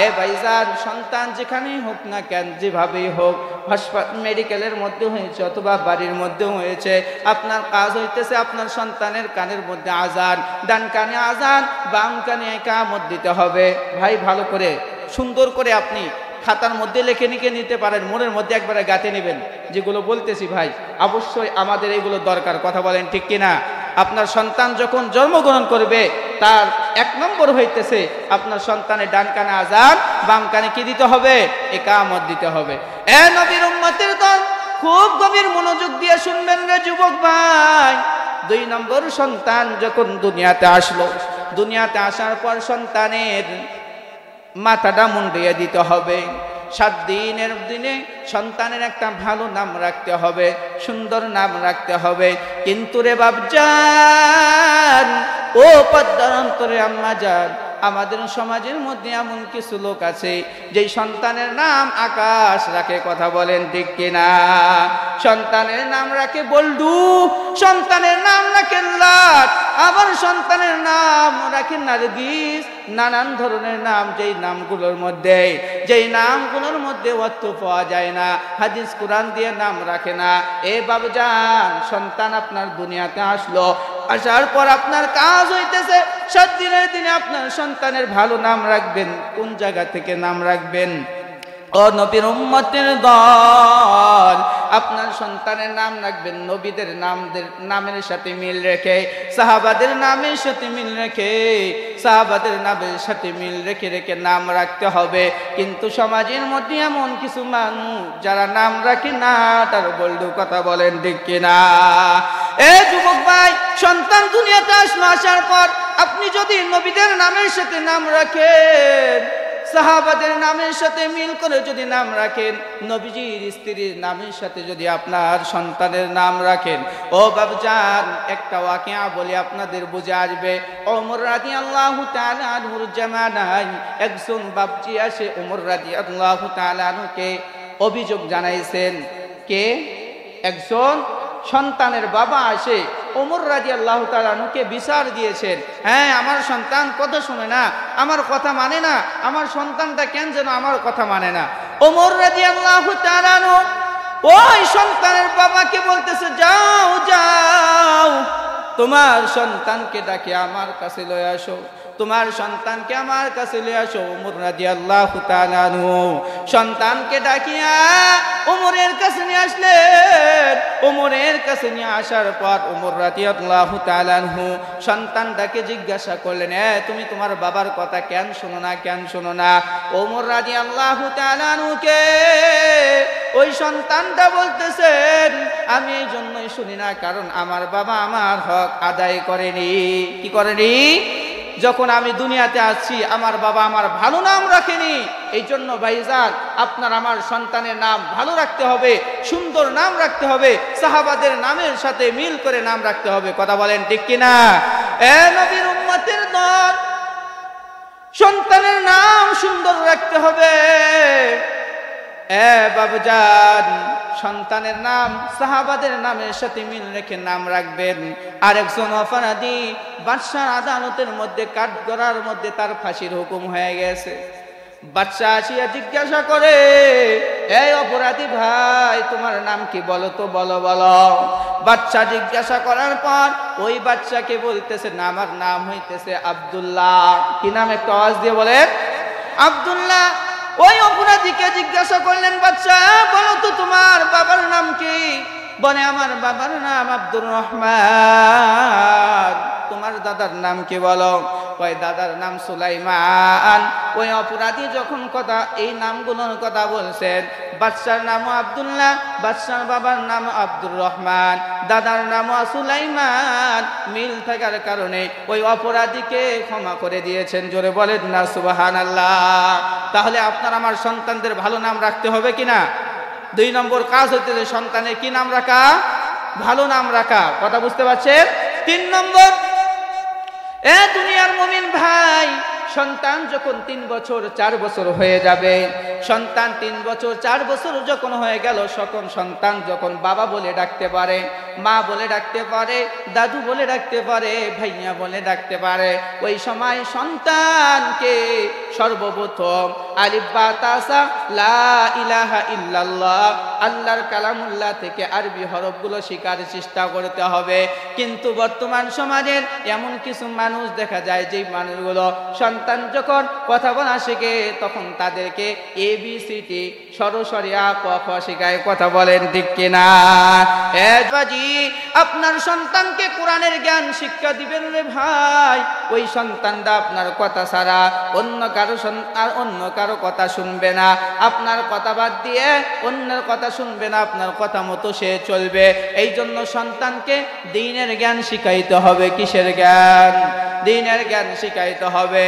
Speaker 1: এ ভাইজান, সন্তান যেখানেই হোক না কেন, যেভাবেই হোক, হাসপাতাল মেডিকেলের মধ্যে হয়েছে অথবা বাড়ির মধ্যে হয়েছে, আপনার কাজ হইতেছে আপনার সন্তানের কানের মধ্যে আযান, ডান কানে আযান, বাম কানে ইকামত দিতে হবে। ভাই ভালো করে সুন্দর করে আপনি খাতার মধ্যে লিখে নিতে পারেন, মনের মধ্যে একবারে গাঁথে নেবেন। যেগুলো বলতেছি ভাই, অবশ্যই আমাদের এগুলো দরকার। কথা বলেন ঠিক কিনা? আপনার সন্তান যখন জন্মগ্রহণ করবে, তার 1 নম্বর হইতেছে আপনার সন্তানের ডান কানে আযান, বাম কানে কি দিতে হবে? ইকামত দিতে হবে। এ নবীর উম্মতের দল, খুব গভীর মনোযোগ দিয়ে শুনবেন রে যুবক ভাই। 2 নম্বর, সন্তান যখন দুনিয়াতে আসলো, দুনিয়াতে আসার পর সন্তানের মাথাটা মুন্ডিয়ে দিতে হবে। 7 দিনের দিনে সন্তানের একটা ভালো নাম রাখতে হবে, সুন্দর নাম রাখতে হবে। কিন্তু রে বাপজান, ও পর্দার অন্তরে আম্মা জান, আমাদের সমাজের মধ্যে এমন কিছু লোক আছে যেই সন্তানের নাম আকাশ রাখে। কথা বলেন ঠিক কিনা? সন্তানের নাম রাখে বল্ডু, সন্তানের নাম রাখে লাট, আবার সন্তানের নাম রাখে নারগিস, নানান ধরনের নাম, যেই নামগুলোর মধ্যে অর্থ পাওয়া যায় না, হাদিস কোরআন দিয়ে নাম রাখে না। এ বাবুজান, সন্তান আপনার দুনিয়াতে আসলো, আসার পর আপনার কাজ হইতেছে 7 দিনের দিনে আপনার সন্তানের ভালো নাম রাখবেন। কোন জায়গা থেকে নাম রাখবেন? ও নবীর উম্মতের দল, আপনার সন্তানের নাম রাখবেন নবীদের নামের সাথে মিল রেখে, সাহাবাদের নামের সাথে মিল রেখে, সাহাবাদের নামের সাথে মিল রেখে রেখে নাম রাখতে হবে। কিন্তু সমাজের মধ্যে এমন কিছু মানুষ যারা নাম রাখে না, তার বলডু। কথা বলেন ঠিক কিনা? এ যুবক ভাই, সন্তান দুনিয়াতে আসলো, আসার পর আপনি যদি নবীদের নামের সাথে নাম রাখেন, সাহাবাদের নামের সাথে মিল করে যদি নাম রাখেন, নবীজির স্ত্রীর নামের সাথে যদি আপনার সন্তানের নাম রাখেন, ও বাবজান, একটা ওয়াকিয়া বলে আপনাদের বুঝে আসবে। ওমর রাদিয়াল্লাহু তাআলা আনহুর জামানায় একজন বাপজি আসে ওমর রাদিয়াল্লাহু তাআলা আনহুকে অভিযোগ জানাইছেন। কে? একজন সন্তানের বাবা আসে ওমর রাদিয়াল্লাহু তাআলা আনহুকে বিচার দিয়েছেন। হ্যাঁ, আমার সন্তান কথা শুনে না, আমার কথা মানে না, আমার সন্তানটা কেন যেন আমার কথা মানে না। ওমর রাদিয়াল্লাহু তাআলা আনহু ওই সন্তানের বাবাকে বলতেছে, যাও যাও, তোমার সন্তানকে ডাকে আমার কাছে লয়ে আসো, তোমার সন্তানকে আমার কাছে লয়ে আসো। ওমর রাদিয়াল্লাহু তাআলা আনহু সন্তানকে ডাকিয়া ওমরের কাছে নিয়ে আসলেন। ওমরের কাছে নিয়ে আসার পর ওমর রাদিয়াল্লাহু তাআলা আনহু সন্তানটাকে জিজ্ঞাসা করলেন, তুমি তোমার বাবার কথা কেন শোনো না, কেন শোনো না? ওমর রাদিয়াল্লাহু তাআলা আনহুকে ওই সন্তানটা বলতেছেন, আমি এই জন্যই শুনি না, কারণ আমার বাবা আমার হক আদায় করেনি। কি করেনি? যখন আমি দুনিয়াতে আসছি, আমার বাবা আমার ভালো নাম রাখেনি। এই জন্য ভাইজান, আপনার আমার সন্তানের নাম ভালো রাখতে হবে, সুন্দর নাম রাখতে হবে, সাহাবাদের নামের সাথে মিল করে নাম রাখতে হবে। কথা বলেন ঠিক কিনা? এ নবীর উম্মতের দল, সন্তানের নাম সুন্দর রাখতে হবে। বাবুজান, সন্তানের নাম সাহাবাদের নামের সাথে মিল রেখে নাম রাখবেন। আরেকজন অপরাধী বাদশার আদালতের মধ্যে কাঠগড়ার মধ্যে তার ফাঁসির হুকুম হয়ে গেছে। বাদশা আসিয়া জিজ্ঞাসা করে, এই অপরাধী ভাই, তোমার নাম কি বলো তো, বলো বলো। বাদশা জিজ্ঞাসা করার পর ওই বাদশাকে বলতেছে, আমার নাম হইতেছে আব্দুল্লাহ। কি নাম? একটু আওয়াজ দিয়ে বলেন। আব্দুল্লাহ। ওই অপরাধীকে জিজ্ঞাসা করলেন, বাদশা বলো তো তোমার বাবার নাম কি? বলে আমার বাবার নাম আব্দুর রহমান। তোমার দাদার নাম কি বলো? কয় দাদার নাম সুলাইমান। ওই অপরাধী যখন কথা এই নামগুলোর কথা বলছেন, বাদশার নামও আব্দুল্লাহ, বাদশার বাবার নাম আব্দুর রহমান, দাদার নামও সুলাইমান, মিল থাকার কারণে ওই অপরাধীকে ক্ষমা করে দিয়েছেন। জোরে বলেন না সুবহানাল্লাহ। তাহলে আপনার আমার সন্তানদের ভালো নাম রাখতে হবে কিনা? 2 নম্বর কাজ হচ্ছে সন্তানের কি নাম রাখা? ভালো নাম রাখা। কথা বুঝতে পারছেন? 3 নম্বর, দুনিয়ার মুমিন ভাই, সন্তান যখন 3 বছর 4 বছর হয়ে যাবে, সন্তান 3 বছর 4 বছর যখন হয়ে গেল, তখন সন্তান যখন বাবা বলে ডাকতে পারে, মা বলে ডাকতে পারে, দাদু বলে ডাকতে পারে, ভাইয়া বলে ডাকতে পারে, ওই সময় সন্তানকে সর্বপ্রথম আলিফ বা তাসা লা ইলাহা ইল্লাল্লাহ আল্লাহর কালামুল্লাহ থেকে আরবি হরফগুলো শেখার চেষ্টা করতে হবে। কিন্তু বর্তমান সমাজের এমন কিছু মানুষ দেখা যায়, যে মানুষগুলো সন্তান যখন কথা বলা শেখে তখন তাদেরকে ABCD সরসরি আ ক খ শেখায়। কথা বলেন ঠিক কিনা? বাজি, আপনার সন্তানকে কোরআনের জ্ঞান শিক্ষা দিবেন রে ভাই। ওই সন্তানটা আপনার কথা ছাড়া অন্য কারো কথা শুনবে না, আপনার কথা বাদ দিয়ে অন্যের কথা শুনবে না, আপনার কথা মতো সে চলবে। এই জন্য সন্তানকে দ্বীনের জ্ঞান শিখাইতে হবে। কিসের জ্ঞান? দ্বীনের জ্ঞান শিখাইতে হবে।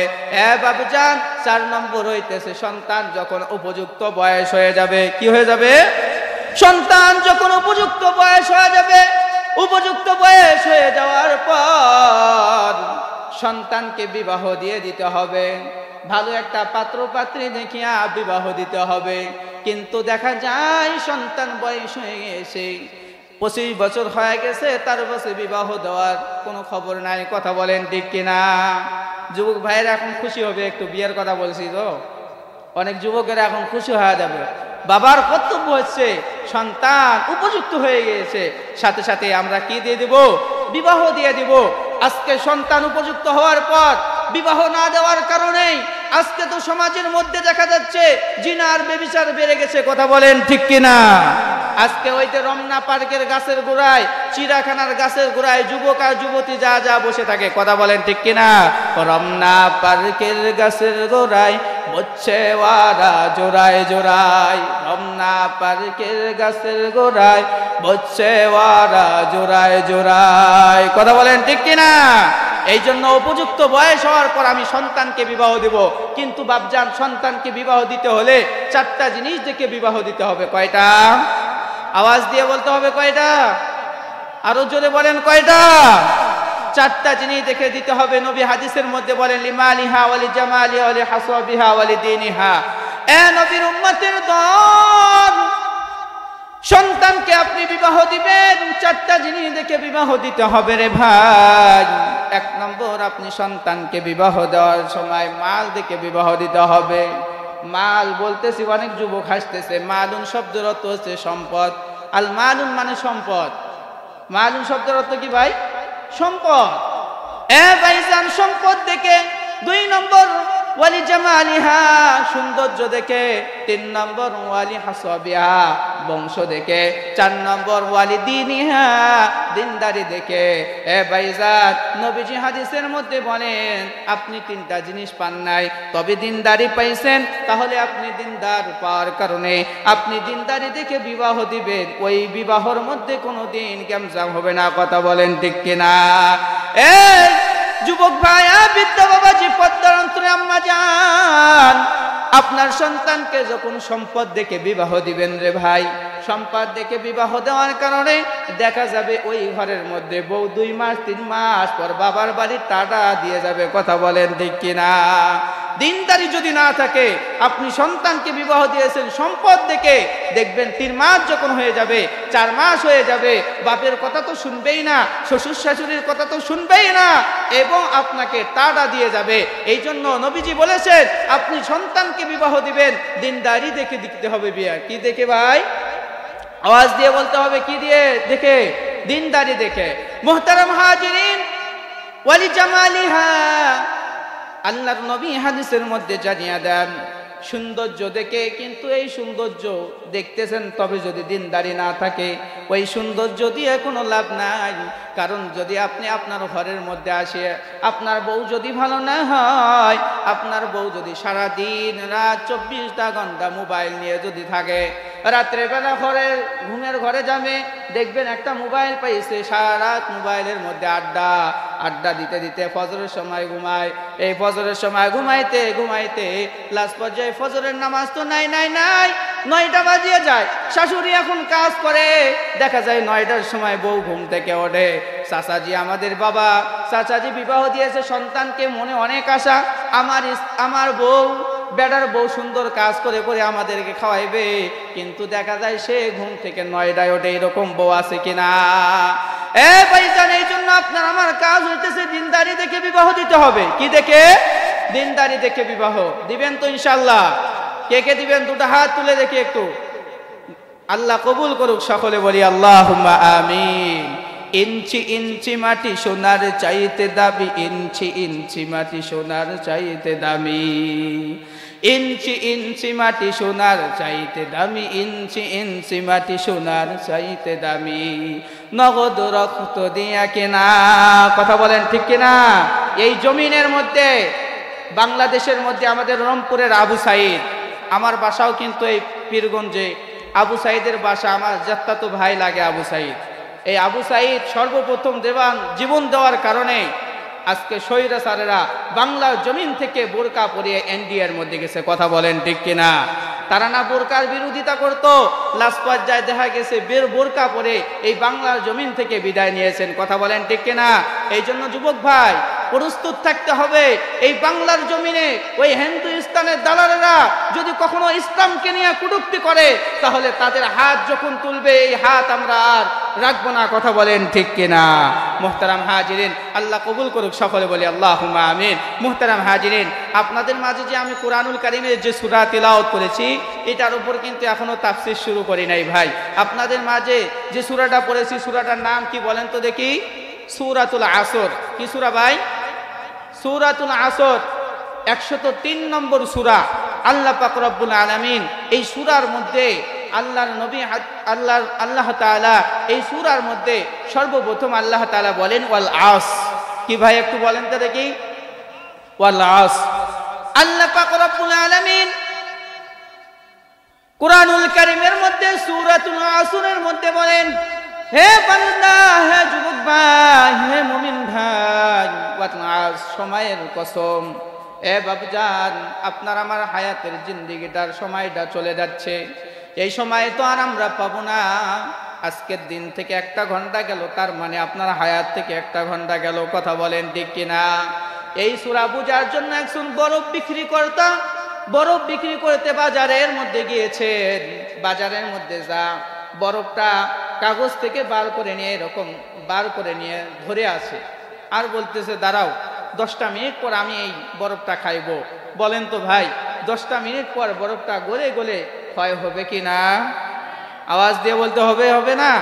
Speaker 1: বাবুজান, 4 নম্বর হইতেছে সন্তান যখন উপযুক্ত বয়স হয়ে যাবে। কি হয়ে যাবে? সন্তান যখন উপযুক্ত বয়স হয়ে যাবে, উপযুক্ত বয়স হয়ে যাওয়ার পর সন্তানকে বিবাহ দিয়ে দিতে হবে। ভালো একটা পাত্র পাত্রী দেখিয়া বিবাহ দিতে হবে। কিন্তু দেখা যায় সন্তান বয়স হয়ে গেছে, 25 বছর হয়ে গেছে, তার বছর বিবাহ দেওয়ার কোনো খবর নাই। কথা বলেন ঠিক কিনা? যুবক ভাইয়েরা এখন খুশি হবে, একটু বিয়ের কথা বলছি তো, অনেক যুবকেরা এখন খুশি হয়ে যাবে। বাবার কর্তব্য হচ্ছে সন্তান উপযুক্ত হয়ে গিয়েছে, সাথে সাথে আমরা কি দিয়ে দেব? বিবাহ দিয়ে দিব। আজকে সন্তান উপযুক্ত হওয়ার পর বিবাহ না দেওয়ার কারণেই আজকে তো সমাজের মধ্যে দেখা যাচ্ছে জিনা আর ব্যভিচার বেড়ে গেছে। কথা বলেন ঠিক কিনা? আজকে ওই যে রমনা পার্কের গাছের গোড়ায়, চিড়াখানার গাছের গোড়ায় যুবক আর যুবতী যা বসে থাকে। কথা বলেন ঠিক কিনা? রমনা পার্কের গাছের গোড়ায় বসছে ওরা জোড়ায় জোড়ায়, রমনা পার্কের গাছের গোড়ায় বসছে ওরা জোড়ায় জোড়ায়। কথা বলেন ঠিক কিনা? এই জন্য উপযুক্ত বয়স হওয়ার পর আমি সন্তানকে বিবাহ দেব। কিন্তু বাপজান, সন্তানকে বিবাহ দিতে হলে 4টা জিনিস দেখে বিবাহ দিতে হবে। কয়টা? আওয়াজ দিয়ে বলতে হবে কয়টা? আরো জোরে বলেন কয়টা? 4টা জিনিস দেখে দিতে হবে। নবী হাদিসের মধ্যে বলেন লিমালিহা ওয়ালি জামালিহা ওয়ালি হাসাবিহা ওয়ালি দীনিহা। নবীর উম্মতের দল, সন্তানকে আপনি বিবাহ দিবেন, 4টা জিনিস দেখে বিবাহ দিতে হবে রে ভাই। 1 নম্বর, আপনি সন্তানকে বিবাহ দেওয়ার সময় মাল দেখে বিবাহ দিতে হবে। মাল বলতেছি, অনেক যুবক হাসতেছে। মালুন শব্দের অর্থ হচ্ছে সম্পদ। আল মালুন মানে সম্পদ। মালুন শব্দের অর্থ কি ভাই? সম্পদ। ভাইজান, সম্পদ দেখে। 2 নম্বর ওয়ালি জামালিহা, সৌন্দর্য দেখে। 3 নম্বর ওয়ালি হাসাবিহা, বংশ দেখে। 4 নম্বর ওয়ালি দীনিহা, দিনদারি দেখে। ভাইজান, নবীজি হাদিসের মধ্যে বলেন আপনি 3টা জিনিস পান নাই, তবে দিনদারি পাইছেন। তাহলে আপনি দিনদার পাওয়ার কারণে আপনি দিনদারি দেখে বিবাহ দিবেন। ওই বিবাহর মধ্যে কোনো দিন গ্যামজাম হবে না। কথা বলেন ঠিক কিনা? যুবক ভাই, বৃদ্ধ বাবাজি, পদ্মার অন্তরে আম্মা যান, আপনার সন্তানকে যখন সম্পদ দেখে বিবাহ দিবেন রে ভাই, সম্পদ দেখে বিবাহ দেওয়ার কারণে দেখা যাবে ওই ঘরের মধ্যে বউ 2 মাস 3 মাস পর বাবার বাড়ির টাকা দিয়ে যাবে। কথা বলেন ঠিক কিনা? দিনদারি যদি না থাকে, আপনি সন্তানকে বিবাহ দিয়েছেন সম্পদ দেখে, দেখবেন 3 মাস যখন হয়ে যাবে, 4 মাস হয়ে যাবে, বাপের কথা তো শুনবেই না, শ্বশুর শাশুড়ির কথা তো শুনবেই না, এবং আপনাকে টাকা দিয়ে যাবে। এই জন্য নবীজি বলেছেন আপনি সন্তানকে বিবাহ দিবেন, দিনদারি দেখে দিতে হবে বিয়া। কি দেখে ভাই? আওয়াজ দিয়ে বলতে হবে, কি দিয়ে দেখে? দিনদারি দেখে। মুহতারাম হাজিরিন, ওয়ালি জামালিহা, আল্লাহর নবী হাদিসের মধ্যে জানিয়ে দেন সৌন্দর্য দেখে, কিন্তু এই সৌন্দর্য দেখতেছেন, তবে যদি দিনদারি না থাকে ওই সৌন্দর্য দিয়ে কোনো লাভ নাই। কারণ যদি আপনি আপনার ঘরের মধ্যে আসে, আপনার বউ যদি ভালো না হয়, আপনার বউ যদি সারাদিন রাত 24টা ঘন্টা মোবাইল নিয়ে যদি থাকে, রাত্রেবেলা ঘুমের ঘরে যাবে, দেখবেন একটা মোবাইল পাইছে, সারা রাত মোবাইলের মধ্যে আড্ডা দিতে দিতে ফজরের সময় ঘুমায়। এই ফজরের সময় ঘুমাইতে ঘুমাইতে লাস্ট পর্যায়ে ফজরের নামাজ তো নাই 9টা বাজিয়ে যায়। শাশুড়ি এখন কাজ করে, দেখা যায় 9টার সময় বউ ঘুম থেকে ওঠে। চাচাজি আমাদের বাবা, চাচাজি বিবাহ দিয়েছে, সন্তানকে মনে অনেক আশা, আমার বউ বেটার বউ সুন্দর কাজ করে করে আমাদেরকে খাওয়াইবে, কিন্তু দেখা যায় সে ঘুম থেকে 9টায় ওঠে। এরকম বউ আছে কিনা? ভাইজান, এই জন্য আপনার আমার কাজ হইতেছে দিনদারি দেখে বিবাহ দিতে হবে। কি দেখে? দিনদারি দেখে বিবাহ দিবেন তো ইনশাআল্লাহ? কে কে দিবেন? দুটো হাত তুলে দেখি একটু। আল্লাহ কবুল করুক, সকলে বলি আল্লাহুম্মা আমিন। ইঞ্চি ইঞ্চি মাটি সোনার চাইতে দামি, ইঞ্চি ইঞ্চি মাটি সোনার চাইতে দামি, ইঞ্চি ইঞ্চি মাটি সোনার চাইতে দামি, ইঞ্চি ইঞ্চি মাটি সোনার চাইতে দামি, নগদ রক্ত দিয়া কেনা। কথা বলেন ঠিক কিনা? এই জমিনের মধ্যে, বাংলাদেশের মধ্যে আমাদের রংপুরের আবু সাইদ, আমার বাসাও কিন্তু এই পীরগঞ্জে। আবু সাইদের বাসা, আমার জাত্তাতো ভাই লাগে আবু সাইদ। এই আবু সাইদ সর্বপ্রথম জীবন দেওয়ার কারণে আজকে স্বৈরাচারেরা বাংলার জমিন থেকে বোরকা পরিয়ে এনডিএর মধ্যে গেছে। কথা বলেন ঠিক কিনা? তারা না বোরকার বিরোধিতা করতো, লাস্ট পর্যায়ে দেখা গেছে বোরকা পরে এই বাংলার জমিন থেকে বিদায় নিয়েছেন। কথা বলেন ঠিক কিনা? এই জন্য যুবক ভাই প্রস্তুত থাকতে হবে। এই বাংলার জমিনে ওই হিন্দুস্তানের দালালেরা যদি কখনো ইসলামকে নিয়ে কটূক্তি করে, তাহলে তাদের হাত যখন তুলবে, এই হাত আমরা আর রাখবো না। কথা বলেন ঠিক কিনা? মুহতারাম হাজিরিন, আল্লাহ কবুল করুক, সকলে বলি আল্লাহুম্মা আমিন। মুহতারাম হাজিরিন, আপনাদের মাঝে যে আমি কুরআনুল কারীমের যে সূরা তিলাওয়াত করেছি, এটার উপর কিন্তু এখনো তাফসীর শুরু করি নাই ভাই। আপনাদের মাঝে যে সূরাটা পড়েছি, সূরাটার নাম কি বলেন তো দেখি? সূরাতুল আসর। কি সূরা ভাই? সূরাতুল আসর, 103 নম্বর সূরা। আল্লাহ পাক রব্বুল আলামিন এই সূরার মধ্যে আল্লাহর নবী আল্লাহ তাআলা এই সূরার মধ্যে সর্বপ্রথম আল্লাহ তাআলা বলেন ওয়াল আস। কি ভাই একটু বলেন তো দেখি? ওয়াল আস। আল্লাহ পাক রব্বুল আলামিন কুরআনুল কারীমের মধ্যে সূরাতুল আসরের মধ্যে বলেন, হে বান্দা, হে যুবক ভাই, হে মুমিন ভাই, সময়ের কসম, এ বাবজান, আপনার আমার হায়াতের জিন্দেগিটার সময়টা চলে যাচ্ছে। এই সময় তো আর আমরা পাবো না। আজকের দিন থেকে 1 ঘন্টা গেল, তার মানে আপনার হায়াত থেকে 1 ঘন্টা গেল। কথা বলেন ঠিক কিনা? এই সূরা বুঝার জন্য একজন বরফ বিক্রি করতে বাজারের মধ্যে গিয়েছেন। বাজারের মধ্যে যা বরফটা কাগজ থেকে বার করে নিয়ে ধরে আছে, আর বলতেছে দাঁড়াও, 10টা মিনিট পর আমি এই বরফটা খাইব। বলেন তো ভাই, 10টা মিনিট পর বরফটা গলে গলে ক্ষয় হবে কি না? আওয়াজ দিয়ে বলতে হবে না?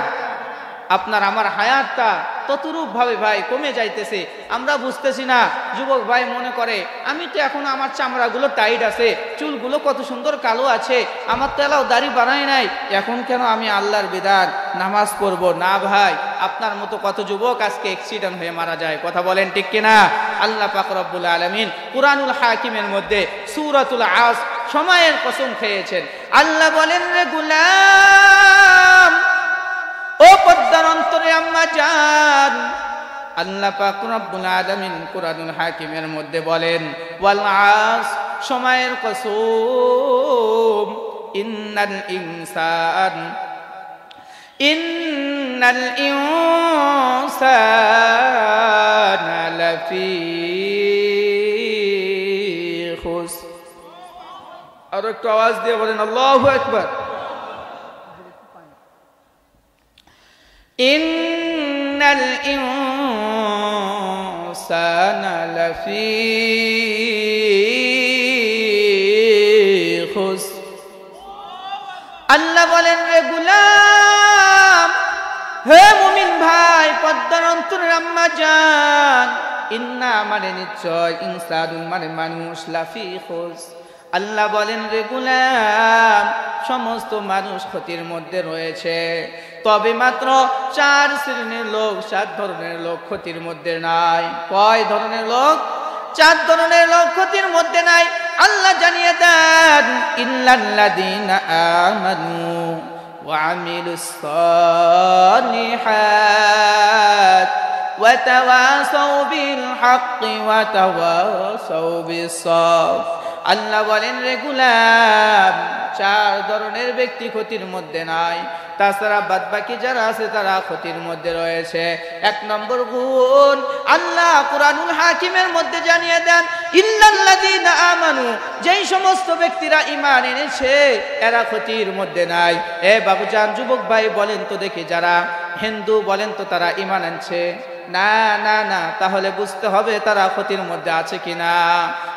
Speaker 1: আপনার আমার হায়াতটা ততরূপ ভাবে ভাই কমে যাইতেছে, আমরা বুঝতেছি না। যুবক ভাই মনে করে আমি তো এখনো আমার চামড়াগুলো টাইট আছে, চুলগুলো কত সুন্দর কালো আছে, আমার তো এলাও দাড়ি বানাই নাই, এখন কেন আমি আল্লাহর বিধান নামাজ পড়ব না? ভাই, আপনার মতো কত যুবক আজকে অ্যাক্সিডেন্ট হয়ে মারা যায়। কথা বলেন ঠিক কিনা? আল্লাহ পাক রব্বুল আলামিন কুরআনুল হাকিমের মধ্যে সূরাতুল আস সময়ের কসম খেয়েছেন। আল্লাহ বলেন, রে গোলাম, ও পদ্মার অন্তরে আম্মা জান, আল্লাহ পাক রব্বুল আলামিন কুরআনুল হাকিমের মধ্যে বলেন ওয়াল আস, সময়ের কসম, ইন্নাল ইনসানা লাফি খুসর। আর একটু আওয়াজ দিয়ে বলেন আল্লাহু আকবার। ইন্নাল ইনসানা লাফি খুসর। আল্লাহ বলেন, রে গোলাম, হে মুমিন ভাই, পদ্মার অন্তরের আম্মা জান, ইন্না মানে নিশ্চয়, ইনসানুন মানে মানুষ, লাফি খুসর আল্লাহ বলেন রে গোলাম সমস্ত মানুষ ক্ষতির মধ্যে রয়েছে, তবে মাত্র 4 শ্রেণীর লোক, 7 ধরনের লোক ক্ষতির মধ্যে নাই। কয় ধরনের লোক? 4 ধরনের লোক ক্ষতির মধ্যে নাই। আল্লাহ জানিয়ে দেন ইল্লাল্লাযীনা আমানু ওয়া আমিলুস সালিহাত ওয়া তাওয়াসাউ বিল হাক্কি ওয়া তাওয়াসাউ বিস সাবর। আল্লাহ বলেন রে গোলাম 4 ধরনের ব্যক্তি ক্ষতির মধ্যে নাই, তাছাড়া বাদবাকি যারা আছে তারা ক্ষতির মধ্যে রয়েছে। 1 নম্বর গুণ আল্লাহ কুরআনুল হাকিমের মধ্যে জানিয়ে দেন ইল্লাল্লাযীনা আমানু, যেই সমস্ত ব্যক্তিরা ঈমান এনেছে এরা ক্ষতির মধ্যে নাই। এ বাবুজান যুবক ভাই বলেন তো দেখি, যারা হিন্দু বলেন তো তারা ঈমান আনছে? না না না, তাহলে বুঝতে হবে তারা ক্ষতির মধ্যে আছে কিনা।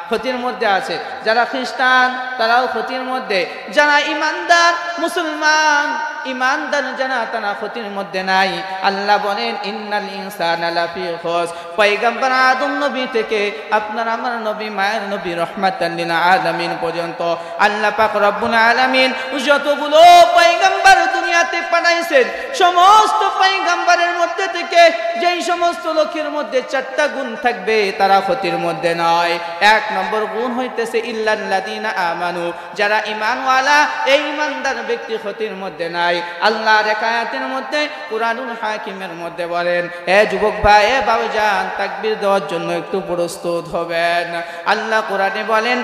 Speaker 1: ক্ষতির মধ্যে আছে। যারা খ্রিস্টান তারাও ক্ষতির মধ্যে, যারা ইমানদার মুসলমান ইমানদার যারা তারা ক্ষতির মধ্যে নাই। আল্লাহ বলেন ইন্নাল ইনসানা লাফি খুসর। পয়গম্বর আদম নবী থেকে আপনার আমার নবী মায়ের নবী রাহমাতাল লিল আলামিন পর্যন্ত আল্লাহ পাক রব্বুল আলামিন যতগুলো পয়গম্বর দুনিয়াতে পাঠাইছেন সমস্ত পয়গম্বরের মধ্যে থেকে যেই সমস্ত লোকের মধ্যে 4টা গুণ থাকবে তারা ক্ষতির মধ্যে নয়। 1 নম্বর গুণ হইতেছে ইল্লাল্লাযীনা আমানু, যারা ঈমানওয়ালা এই ঈমানদার ব্যক্তি ক্ষতির মধ্যে নাই। আল্লাহর আয়াতের মধ্যে কুরআনুল হাকিমের মধ্যে বলেন, এ যুবক ভাই এ বাবুজান তাকবীর দেওয়ার জন্য একটু প্রস্তুত হবেন। আল্লাহ কোরআনে বলেন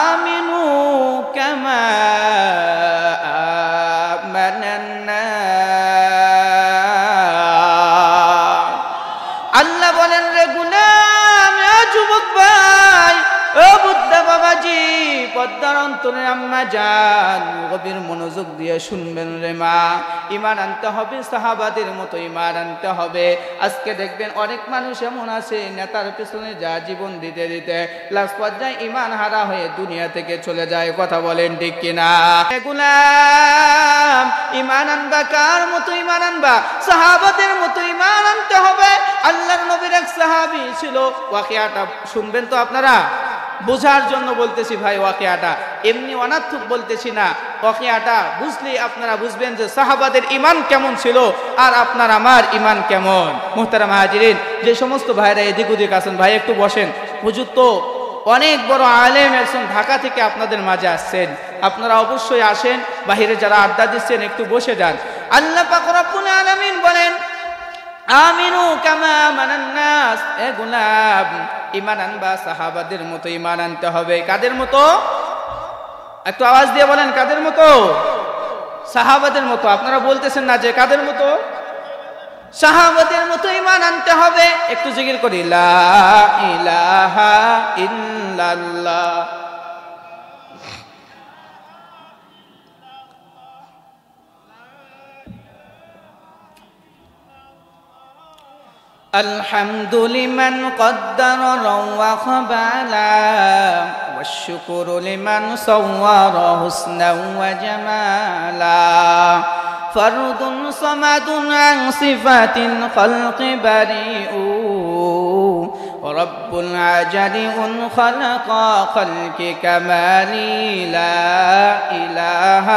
Speaker 1: আমিনু কামা আমানান নাস। আল্লাহ বলেন রে গোলাম এ যুবক ভাই ও বুদ্ধা বাবাজি পদ্মার অন্তরে আম্মা জান গভীর মনোযোগ দিয়ে শুনবেন রে মা। ঈমান আনতে হবে সাহাবাদের মতো ঈমান আনতে হবে। আজকে দেখবেন অনেক মানুষ এমন আছে নেতার পেছনে যা জীবন দিতে দিতে লাস্ট পর্যায়ে ঈমান হারা হয়ে দুনিয়া থেকে চলে যায়। কথা বলেন ঠিক কিনা? গোলাম ঈমান আনবা কার মতো ঈমান আনবা? সাহাবাদের মতো ঈমান আনতে হবে। আল্লাহর নবীর এক সাহাবী ছিল, ওয়াকিয়াটা শুনবেন তো আপনারা, বোঝার জন্য বলতেছি ভাই। ওয়াকিয়াটা এমনি অনার্থক বলতেছি না, ওয়াকিয়াটা বুঝলে আপনারা বুঝবেন যে সাহাবাদের ঈমান কেমন ছিল আর আপনার আমার ঈমান কেমন। মুহতারাম হাজিরিন, যে সমস্ত ভাইরা এদিক ওদিক আছেন ভাই একটু বসেন। হুজুর তো অনেক বড় আলেম একজন ঢাকা থেকে আপনাদের মাঝে আসছেন, আপনারা অবশ্যই আসেন। বাহিরে যারা আড্ডা দিচ্ছেন একটু বসে যান। আল্লাহ পাক রব্বুল আলামিন বলেন আমিনু কামা আমানান নাস। এ গোলাম ঈমান আনবা সাহাবাদের মতো ঈমান আনতে হবে। কাদের মতো? একটু আওয়াজ দিয়ে বলেন কাদের মতো? সাহাবাদের মতো। আপনারা বলতেছেন না যে কাদের মতো? সাহাবাদের মতো ঈমান আনতে হবে। একটু জিকির করি লা ইলাহা ইল্লাল্লাহ। الحمد لمن قدر روخ بالا والشكر لمن صور حسنا وجمالا فرد صمد عن صفات الخلق بريء رب العجل خلق خلق كمالي لا إله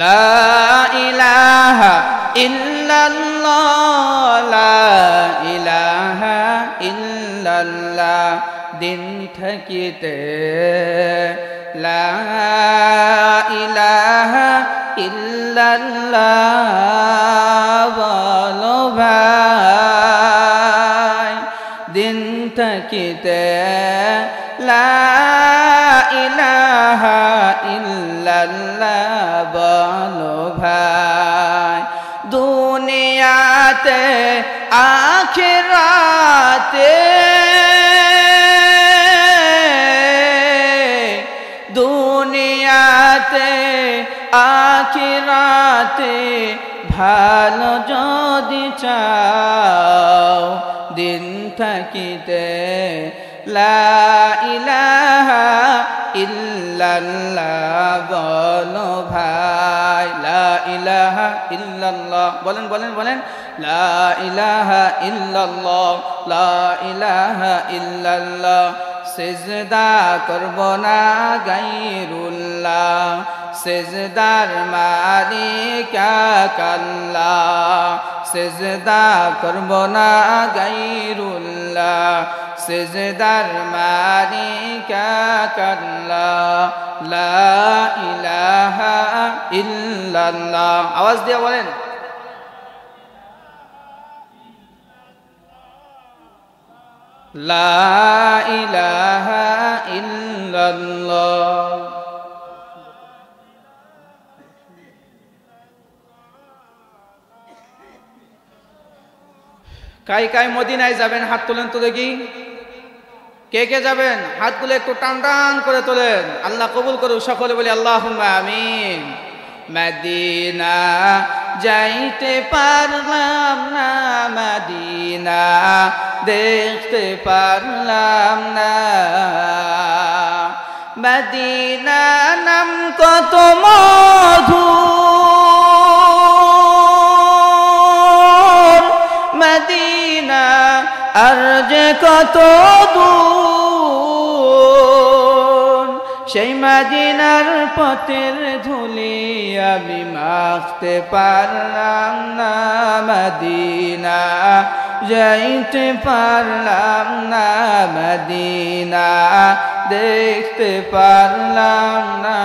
Speaker 1: لا إله إلا الله لا إله إلا الله দিন থাকিতে লা ইলাহা ইল্লাল্লাহ বলো ভাই। দিন থাকিতে লা ইলাহা ইল্লাল্লাহ বলো ভাই। দুনিয়াতে আখিরাতে দুনিয়াতে আখিরাতে ভালো যদি চাও দিন থাকিতে লা ইলাহা ইল্লাল্লাহ বলো ভাই, লা ইলাহা ইল্লাল্লাহ বলেন বলেন বলেন, লা ইলাহা ইল্লাল্লাহ, লা ইলাহা ইল্লাল্লাহ। সিজদা করব না গায়রুল্লাহ, সিজদার মালিক আল্লাহ। সিজদা করব না গায়রুল্লাহ, সিজদার মালিক আল্লাহ। লা ইলাহা ইল্লাল্লাহ। আওয়াজ দিয়ে বলেন, লা ইলাহা ইল্লাল্লাহ। কাই কাই মদিনায় যাবেন হাত তোলেন তো দেখি, কে কে যাবেন হাত তুলে একটু টান টান করে তোলেন, আল্লাহ কবুল করুক। সকলে বলি আল্লাহুম্মা আমিন। মদিনা যাইতে পারলাম না, মদিনা দেখতে পারলাম না, মদিনা নাম কত মধুর, মদিনা আর যে কত দূর, সেই মদিনার পথের ধুলি আমি মাখতে পারলাম না, মদিনা যাইতে পারলাম না, মদিনা দেখতে পারলাম না।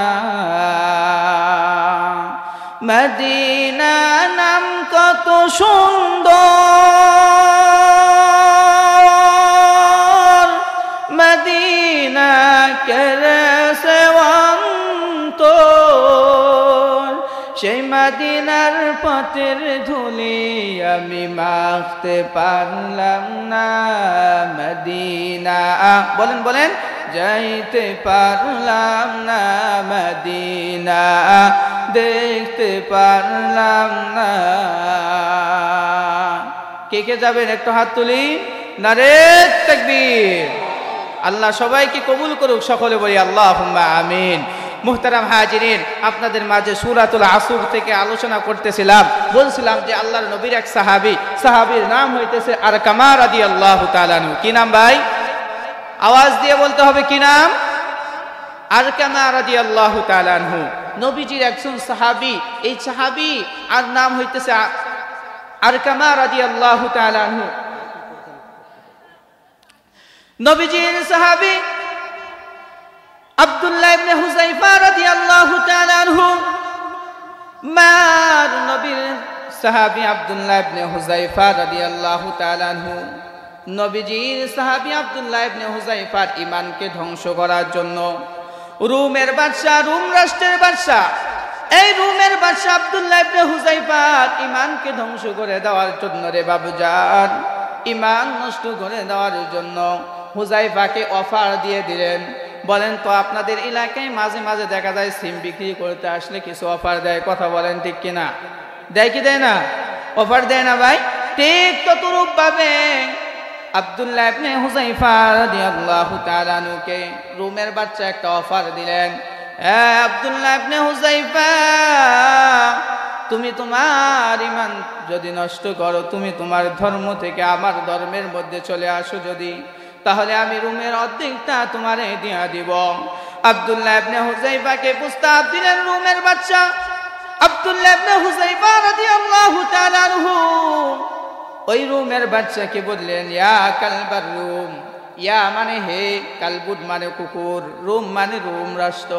Speaker 1: মদিনা নাম কত সুন্দর, মদিনা কেরেছে অন্তর, সেই মদিনার পথের ধুলি আমি মাখতে পারলাম না, মদিনা বলেন বলেন, যাইতে পারলাম না, মদিনা দেখতে পারলাম না। কে কে যাবেন একটু হাত তুলি, নারে তাকবীর। আল্লাহ সবাইকে কবুল করুক, সকলে বলি আল্লাহুম্মা আমিন। মুহতারাম হাজিরিন, আপনাদের মাঝে সূরাতুল আসর থেকে আলোচনা করতেছিলাম, বলছিলাম যে আল্লাহর নবীর এক সাহাবীর নাম হইতেছে আরকামা রাদিয়াল্লাহু তাআলা আনহু। কি নাম ভাই? আওয়াজ দিয়ে বলতে হবে, কি নাম? আরকামা রাদিয়াল্লাহু তাআলা আনহু নবীজির একজন সাহাবী। এই সাহাবী আর নাম হইতেছে আরকামা রাদিয়াল্লাহু তাআলা আনহু। নবীজির সাহাবী আব্দুল্লাহ ইবনে হুযায়ফা রাদিয়াল্লাহু তাআলা আনহু, মার নবীর সাহাবী আব্দুল্লাহ ইবনে হুযায়ফা রাদিয়াল্লাহু তাআলা আনহু। নবীজির সাহাবী আব্দুল্লাহ ইবনে হুযায়ফার ঈমানকে ধ্বংস করার জন্য রোমের বাদশা, রোম রাষ্ট্রের বাদশা, এই রোমের বাদশা আব্দুল্লাহ ইবনে হুযায়ফার ঈমানকে ধ্বংস করে দেওয়ার জন্য রে বাবুজান, ঈমান নষ্ট করে দেওয়ার জন্য হুযায়ফাকে অফার দিয়ে দিলেন। বলেন তো আপনাদের এলাকায় মাঝে মাঝে দেখা যায় সিম বিক্রি করতে আসলে কিছু অফার দেয়, কথা বলেন ঠিক কিনা? দেয় কি দেয় না? অফার দেয় না ভাই? ঠিক ততরূপ ভাবে আব্দুল্লাহ ইবনে হুযায়ফা রাদিয়াল্লাহু তাআলা আনহুকে রোমের বাদশা একটা অফার দিলেন। আব্দুল্লাহ ইবনে হুযায়ফা, তুমি তোমার ঈমান যদি নষ্ট করো, তুমি তোমার ধর্ম থেকে আমার ধর্মের মধ্যে চলে আসো যদি, তাহলে আমি রোমের অর্ধেকটা তোমারে দিয়া দিব। আব্দুল্লাহ ইবনে হুযায়ফাকে প্রস্তাব দিলেন রোমের বাদশা। আব্দুল্লাহ ইবনে হুযায়ফা রাদিয়াল্লাহু তাআলা আনহু ওই রোমের বাদশাকে বললেন, ইয়া কালবার রোম, ইয়া মানে হে, কালবুদ মানে কুকুর, রোম মানে রোম রাষ্ট্র,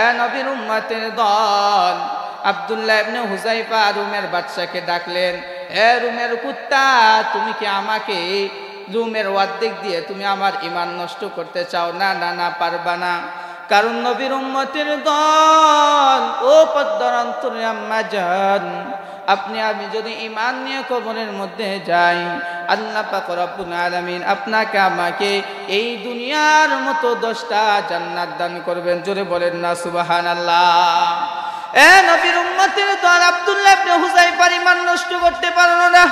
Speaker 1: এ নবীর উম্মতের দল। আব্দুল্লাহ ইবনে হুযায়ফা রোমের বাদশাকে ডাকলেন, এ রোমের কুত্তা, তুমি কি আমাকে রোমের অর্ধেক দিয়ে তুমি আমার ঈমান নষ্ট করতে চাও? না না না, পারবা না, কারণ নবীর উম্মতের দল, ও পদ্মার অন্তরে আম্মা জান, আপনি আমি যদি ঈমান নিয়ে কবরের মধ্যে যাই, আল্লাহ পাক রব্বুল আলামিন আপনাকে আমাকে এই দুনিয়ার মতো 10টা জান্নাত দান করবেন। জোরে বলেন না সুবহানাল্লাহ। এ নবীর উম্মতের দল, আব্দুল্লাহ ইবনে হুযায়ফার ঈমান নষ্ট করতে পারলো না।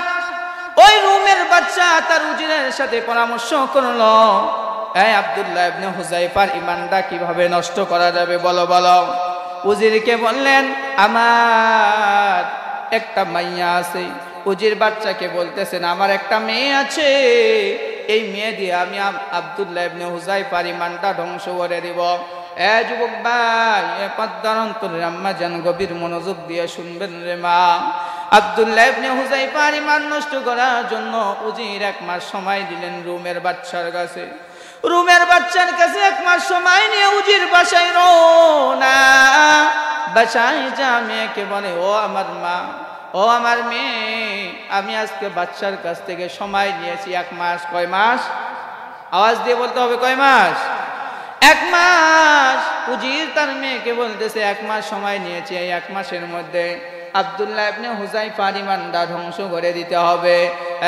Speaker 1: ওই রোমের বাদশা তার উজিরের সাথে পরামর্শ করলো, এই আব্দুল্লাহ ইবনে হুযাইফার ঈমানটা কিভাবে নষ্ট করা যাবে বলো বলো। উজিরকে বললেন আমার একটা মাইয়া আছে। উজির বাচ্চাকে বলতেছেন আমার একটা মেয়ে আছে, এই মেয়ে দিয়ে আমি আব্দুল্লাহ ইবনে হুযাইফার ঈমানটা ধ্বংস করে দিব। এ যুবক ভাই, এ পদ্মার অন্তরের আম্মা জান গভীর মনোযোগ দিয়ে শুনবেন রে মা। আব্দুল্লাহ ইবনে হুযাইফার ঈমান নষ্ট করার জন্য উজির 1 মাস সময় দিলেন রুমের বাচ্চার কাছে। রুমের বাচ্চার কাছে 1 মাস সময় নিয়ে উজির বাসায় রওনা। বাসায় যা মেয়েকে বলে ও আমার মা, ও আমার মেয়ে, আমি আজকে বাচ্চার কাছ থেকে সময় নিয়েছি 1 মাস। কয় মাস? আওয়াজ দিয়ে বলতে হবে, কয় মাস? 1 মাস। উজির তার মেয়েকে বলতেছে 1 মাস সময় নিয়েছি, এই 1 মাসের মধ্যে আব্দুল্লাহ ইবনে হুযাইফার ঈমানটা ধ্বংস করে দিতে হবে।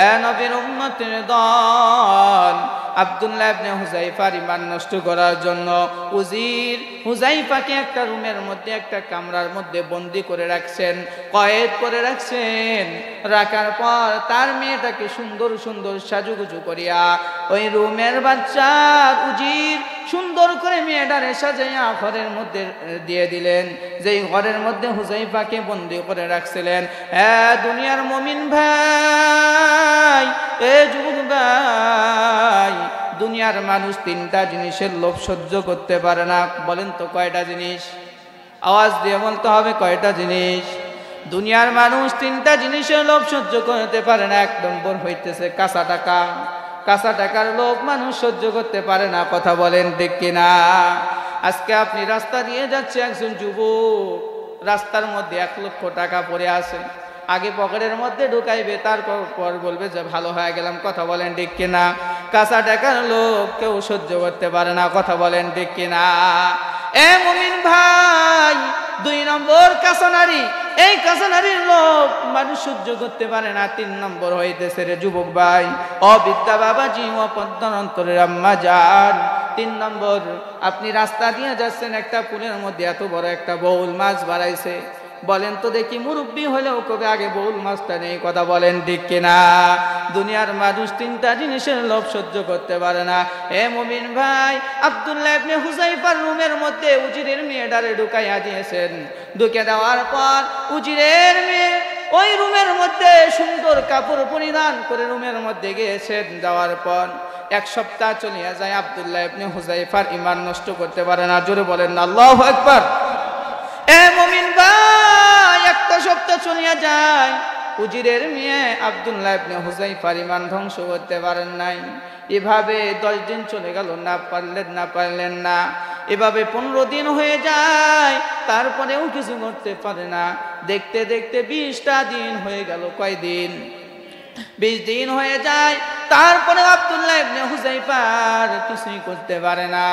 Speaker 1: এ নবীর উম্মতের দল, আব্দুল্লাহ ইবনে হুযাইফার ঈমান নষ্ট করার জন্য উজির হুযাইফাকে একটা রুমের মধ্যে, একটা কামরার মধ্যে বন্দী করে রাখছেন, কয়েদ করে রাখছেন। রাখার পর তার মেয়েটাকে সুন্দর সুন্দর সাজুগুজু করিয়া ওই রুমের বাচ্চা উজির সুন্দর করে মেয়েটারে সাজাইয়া ঘরের মধ্যে দিয়ে দিলেন, যেই ঘরের মধ্যে হুযাইফাকে বন্দী করে রাখছিলেন। দুনিয়ার মুমিন ভাই, এ যুবক ভাই, দুনিয়ার মানুষ 3টা জিনিসের লোভ সহ্য করতে পারে না। বলেন তো কয়টা জিনিস? আওয়াজ দিয়ে বলতে হবে, কয়টা জিনিস? দুনিয়ার মানুষ 3টা জিনিসের লোভ সহ্য করতে পারে না। 1 নম্বর হইতেছে কাঁচা টাকা। কাঁচা টাকার লোভ মানুষ সহ্য করতে পারে না। কথা বলেন ঠিক কিনা? আজকে আপনি রাস্তা দিয়ে যাচ্ছে, একজন যুবক রাস্তার মধ্যে 1 লক্ষ টাকা পড়ে আছে, আগে পকেটের মধ্যে ঢুকাইবে, তারপর বলবে যে ভালো হয়ে গেলাম। কথা বলেন ঠিক কিনা? কাঁচা টাকার লোভ কেউ সহ্য করতে পারে না। কথা বলেন ঠিক কিনা? এ মুমিন ভাই, 2 নম্বর কাঁচা নারী। এই কাঁচা নারীর লোভ মানুষ সহ্য করতে পারে না। 3 নম্বর হইতেছে রে যুবক ভাই, অবিদ্যা বাবাজি, অপদ্মার অন্তরের আম্মা জান। 3 নম্বর, আপনি রাস্তা দিয়ে যাচ্ছেন, একটা পুলের মধ্যে এত বড় একটা বউল মাছ বাড়াইছে। বলেন তো দেখি, মুরব্বী হলেও কবে আগে বউল মাছটা নেই। কথা বলেন ঠিক কিনা? দুনিয়ার মানুষ 3টা জিনিসের লোভ সহ্য করতে পারে না। এ মুমিন ভাই, আব্দুল্লাহ ইবনে হুযাইফার রুমের মধ্যে উজিরের মেয়েটারে ঢুকাইয়া দিয়েছেন। ঢুকে দেওয়ার পর উজিরের মেয়ে ওই রুমের মধ্যে সুন্দর কাপড় পরিধান করে রুমের মধ্যে গিয়েছেন। যাওয়ার পর 1 সপ্তাহ চলিয়া যায়, আব্দুল্লাহ ইবনে হুযাইফার ঈমান নষ্ট করতে পারে না। জোরে বলেন না আল্লাহু আকবার। এ মুমিন ভাই, 1টা সপ্তাহ চলিয়া যায়, উজিরের মেয়ে আব্দুল্লাহ ইবনে হুযাইফার ঈমান ধ্বংস করতে পারেন নাই। এভাবে 10 দিন চলে গেল, না পারলেন না। এভাবে 15 দিন হয়ে যায়, তারপরেও কিছু করতে পারে না। দেখতে দেখতে 20টা দিন হয়ে গেল। কয় দিন? 20 দিন হয়ে যায়, তারপরে আব্দুল্লাহ ইবনে হুযাইফার কিছুই করতে পারে না।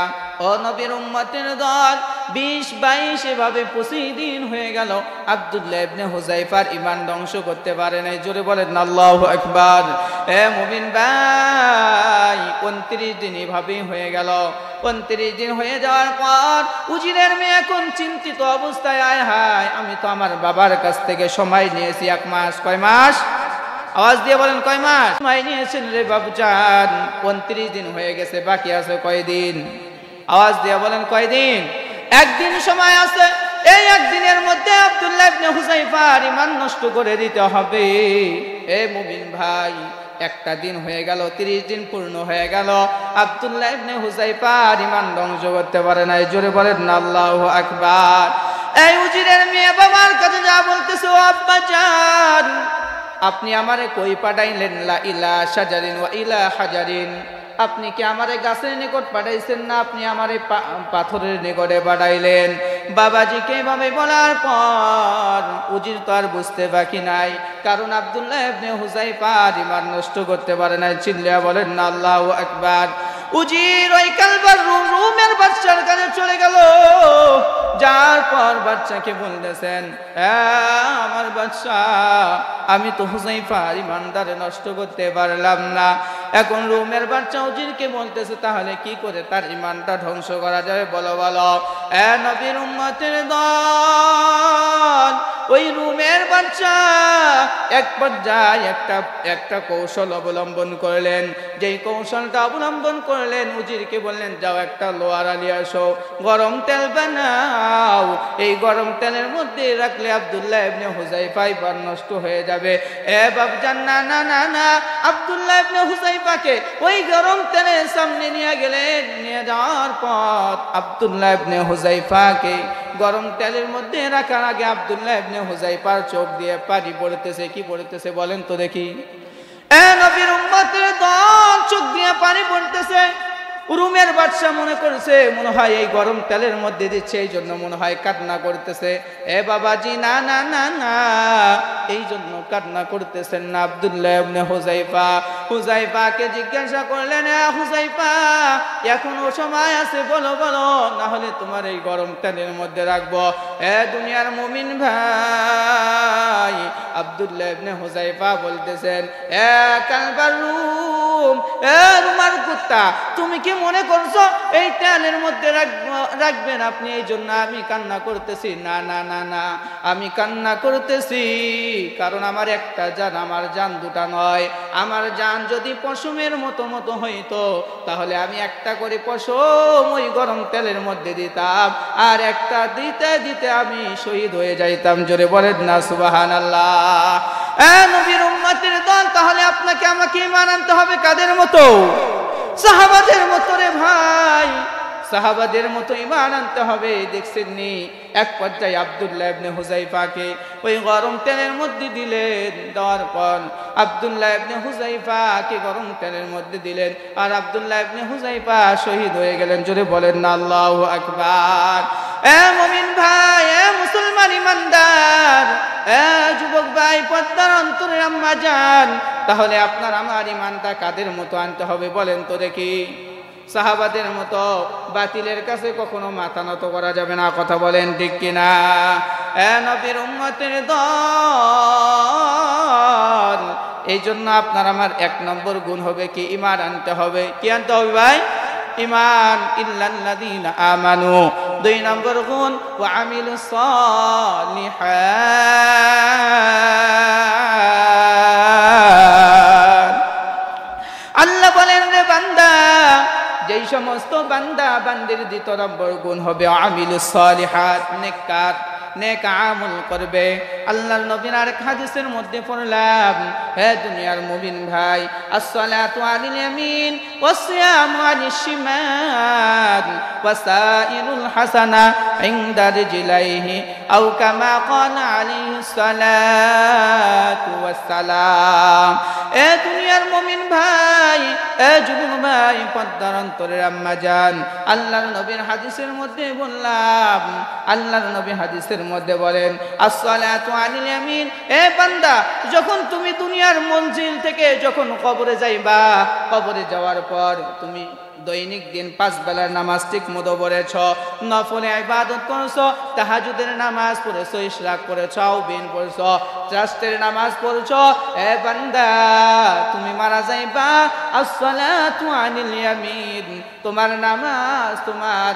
Speaker 1: ও নবীর উম্মতের দল, 20-22 এভাবে 25 দিন হয়ে গেল, আব্দুল্লাহ ইবনে হুযাইফার ঈমান ধ্বংস করতে পারে নাই। জোরে বলেন আল্লাহু আকবার। এ মুমিন ভাই, 29 দিন এভাবেই হয়ে গেল। 29 দিন হয়ে যাওয়ার পর উজিরের মেয়ে এখন চিন্তিত অবস্থায়, আয় হায়, আমি তো আমার বাবার কাছ থেকে সময় নিয়েছি 1 মাস। কয় মাস? আওয়াজ দিয়ে বলেন, কয় মাস সময় নিয়েছেন রে বাবুজান? 29 দিন হয়ে গেছে, বাকি আছে কয় দিন? আওয়াজ দিয়ে বলেন, কয় দিন? 1 দিন সময় আছে। এই 1 দিনের মধ্যে আব্দুল্লাহ ইবনে হুযাইফার ঈমান নষ্ট করে দিতে হবে। এ মুমিন ভাই, 1টা দিন হয়ে গেল, 30 দিন পূর্ণ হয়ে গেল, আব্দুল্লাহ ইবনে হুযাইফার ঈমান ধ্বংস করতে পারে নাই। জোরে বলেন না আল্লাহু আকবার। এই উজিরের মেয়ে বাবার কাছে যা বলতেছে, ও আব্বা জান, আপনি আমারে কই পাঠাইলেন? লা ইলা শাজারিন ওয়া ইলা হাজারিন। আপনি কি আমারে গাছের নিকট পাঠাইছেন, না আপনি আমারে পাথরের নিকটে পাঠাইলেন? বাবাজিকে এভাবে বলার পর উজির তো আর বুঝতে বাকি নাই, কারণ আব্দুল্লাহ ইবনে হুযাইফার ঈমান নষ্ট করতে পারে নাই। চিল্লায়া বলেন না আল্লাহু আকবার। উজির ওই কালবার রুমের বাচ্চার কাছে চলে গেল। যার পর বাচ্চাকে বলতেছেন, আমার বাচ্চা, আমি তো হুযাইফার ঈমানদারে নষ্ট করতে পারলাম না। এখন রুমের বাচ্চা উজিরকে বলতেছে তাহলে কি করে তার ইমানটা ধ্বংস করা যাবে বলো বলো। এ নবীর উম্মতের দল, ওই রুমের বাচ্চা এক পর্যায়ে একটা কৌশল অবলম্বন করলেন। যেই কৌশলটা অবলম্বন করলেন, উজিরকে বললেন যাও একটা লোহার আলি আসো, গরম তেল বানাও, এই গরম তেলের মধ্যে রাখলে আব্দুল্লাহ ইবনে হুযায়ফা ইমান নষ্ট হয়ে যাবে। এ বাপজান, না না না না, আব্দুল্লাহ ইবনে হুযায়ফাকে ওই গরম তেলের সামনে নিয়ে গেলেন। নিয়ে যাওয়ার পর আব্দুল্লাহ ইবনে হুযায়ফাকে গরম তেলের মধ্যে রাখার আগে আব্দুল্লাহ ইবনে হুযায়ফার চোখ দিয়ে পানি পড়তেছে। কি পড়তেছে বলেন তো দেখি? এ নবীর উম্মতের দল, চোখ দিয়ে পানি পড়তেছে। রুমের বাদশা মনে করছে মনে হয় এই গরম তেলের মধ্যে দিচ্ছে, এই জন্য মনে হয় কান্না করতেছে। এ বাবাজি, না না না না, এই জন্য কান্না করতেছেন না। আব্দুল্লাহ ইবনে হুযায়ফাকে জিজ্ঞাসা করলেন, এ হুযায়ফা, এখনো সময় আছে, বলো বলো, না হলে তোমার এই গরম তেলের মধ্যে রাখবো। এ দুনিয়ার মুমিন ভাই, আব্দুল্লাহ ইবনে হুযায়ফা বলতেছেন, এ কালবার রুম, এ রুমার কুত্তা, তুমি কি মনে করছো এই তেলের মধ্যে রাখবেন আপনি, এই জন্য আমি কান্না করতেছি? না না না না, আমি কান্না করতেছি কারণ আমার একটা জান, আমার জান দুটা নয়। আমার জান যদি পশমের মতো মতো হইতো তাহলে আমি একটা করে পশম ওই গরম তেলের মধ্যে দিতাম, আর একটা দিতে দিতে আমি শহীদ হয়ে যাইতাম। জোরে বলেন না সুবহানাল্লাহ। এ নবীর উম্মতের দল, তাহলে আপনাকে আমাকে ঈমান আনতে হবে কাদের মতো? সাহাবাদের মতো রে ভাই, সাহাবাদের মতো ঈমান আনতে হবে। দেখছেন নি, এক পর্যায়ে আব্দুল্লাহ ইবনে হুযায়ফাকে ওই গরম তেলের মধ্যে দিলেন। দেওয়ার পর আব্দুল্লাহ ইবনে হুযায়ফাকে গরম তেলের মধ্যে দিলেন, আর আব্দুল্লাহ ইবনে হুযায়ফা শহীদ হয়ে গেলেন। জোরে বলেন না আল্লাহু আকবার। এ মুমিন ভাই, এ মুসলমান ইমানদার, এ যুবক ভাই, পর্দার অন্তরের আম্মা জান, তাহলে আপনার আমার ইমানটা কাদের মতো আনতে হবে বলেন তো দেখি? সাহাবাদের মতো। বাতিলের কাছে কখনো মাথা নত করা যাবে না, কথা বলেন ঠিক কিনা? এ নবীর উম্মতের দল, এই জন্য আপনার আমার এক নম্বর গুণ হবে কি? ঈমান আনতে হবে। কি আনতে হবে ভাই? ঈমান। ইল্লাল্লাযীনা আমানু। দুই নম্বর গুণ, ওয়া আমিলুস সালিহাত। আল্লাহ বলেন, রে বান্দা, যেই সমস্ত বান্দা বান্দির দ্বিতীয় নম্বর গুণ হবে আমিলুস সালিহাত, নেককার, নেক আমল করবে। আল্লাহর নবীর আরেক হাদিসের মধ্যে পড়লাম, হে দুনিয়ার মুমিন ভাই, আসসালাতু আলাল ইয়ামিন ওয়াসসিয়ামু আনিশ শিমাল ওয়াসাইরুল হাসানা ইনদা রিজলাইহি আও কামা ক্বালা আলাইহিস সালাতু ওয়াসসালাম। এ দুনিয়ার মুমিন ভাই, এ যুবক ভাই, পর্দার অন্তরের আম্মা জান, আল্লাহর নবীর হাদিসের মধ্যে বললাম, আল্লাহর নবী হাদিসের মধ্যে বলেন, আসসালাতু আলাল ইয়ামিন। এ বান্দা, যখন তুমি দুনিয়ার মঞ্জিল থেকে যখন কবরে যাইবা, কবরে যাওয়ার পর তুমি দৈনিক দিন 5 বেলার নামাজ ঠিক মতো পড়েছ, নফলে ইবাদত করেছো, তাহাজ্জুদের নামাজ পড়েছো, ইশরাক করেছো, আউবিন পড়েছো, রাষ্ট্রের নামাজ পড়েছো। এ বান্দা, তুমি মারা যাইবা, আসসালাতু আলাল ইয়ামিন, তোমার নামাজ তোমার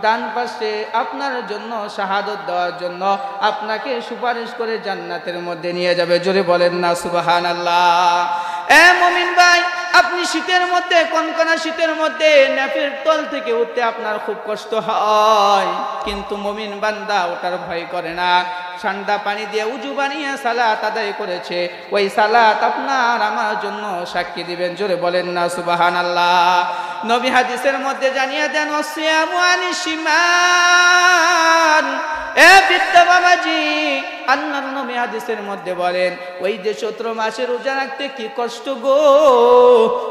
Speaker 1: ডান পাশে আপনার জন্য শাহাদত দেওয়ার জন্য আপনাকে সুপারিশ করে জান্নাতের মধ্যে নিয়ে যাবে। জোরে বলেন না সুবহানাল্লাহ। এ মুমিন ভাই, আপনি শীতের মধ্যে, কনকনা শীতের মধ্যে ন্যাপের তল থেকে উঠতে আপনার খুব কষ্ট হয়, কিন্তু মুমিন বান্দা ওটার ভয় করে না। ঠান্ডা পানি দিয়ে উজু বানিয়ে সালাত আদায় করেছে, ওই সালাত আপনার আমার জন্য সাক্ষী দিবেন। জোরে বলেন না সুবহানাল্লাহ। নবী হাদিসের মধ্যে জানিয়ে দেন, ওয়াসিয়ামু আনিশ শিমাল। এ বিদ্যা বাবাজি, আল্লাহর নবী হাদিসের মধ্যে বলেন, ওই যে 17 মাসের রোজা রাখতে কি কষ্ট গো,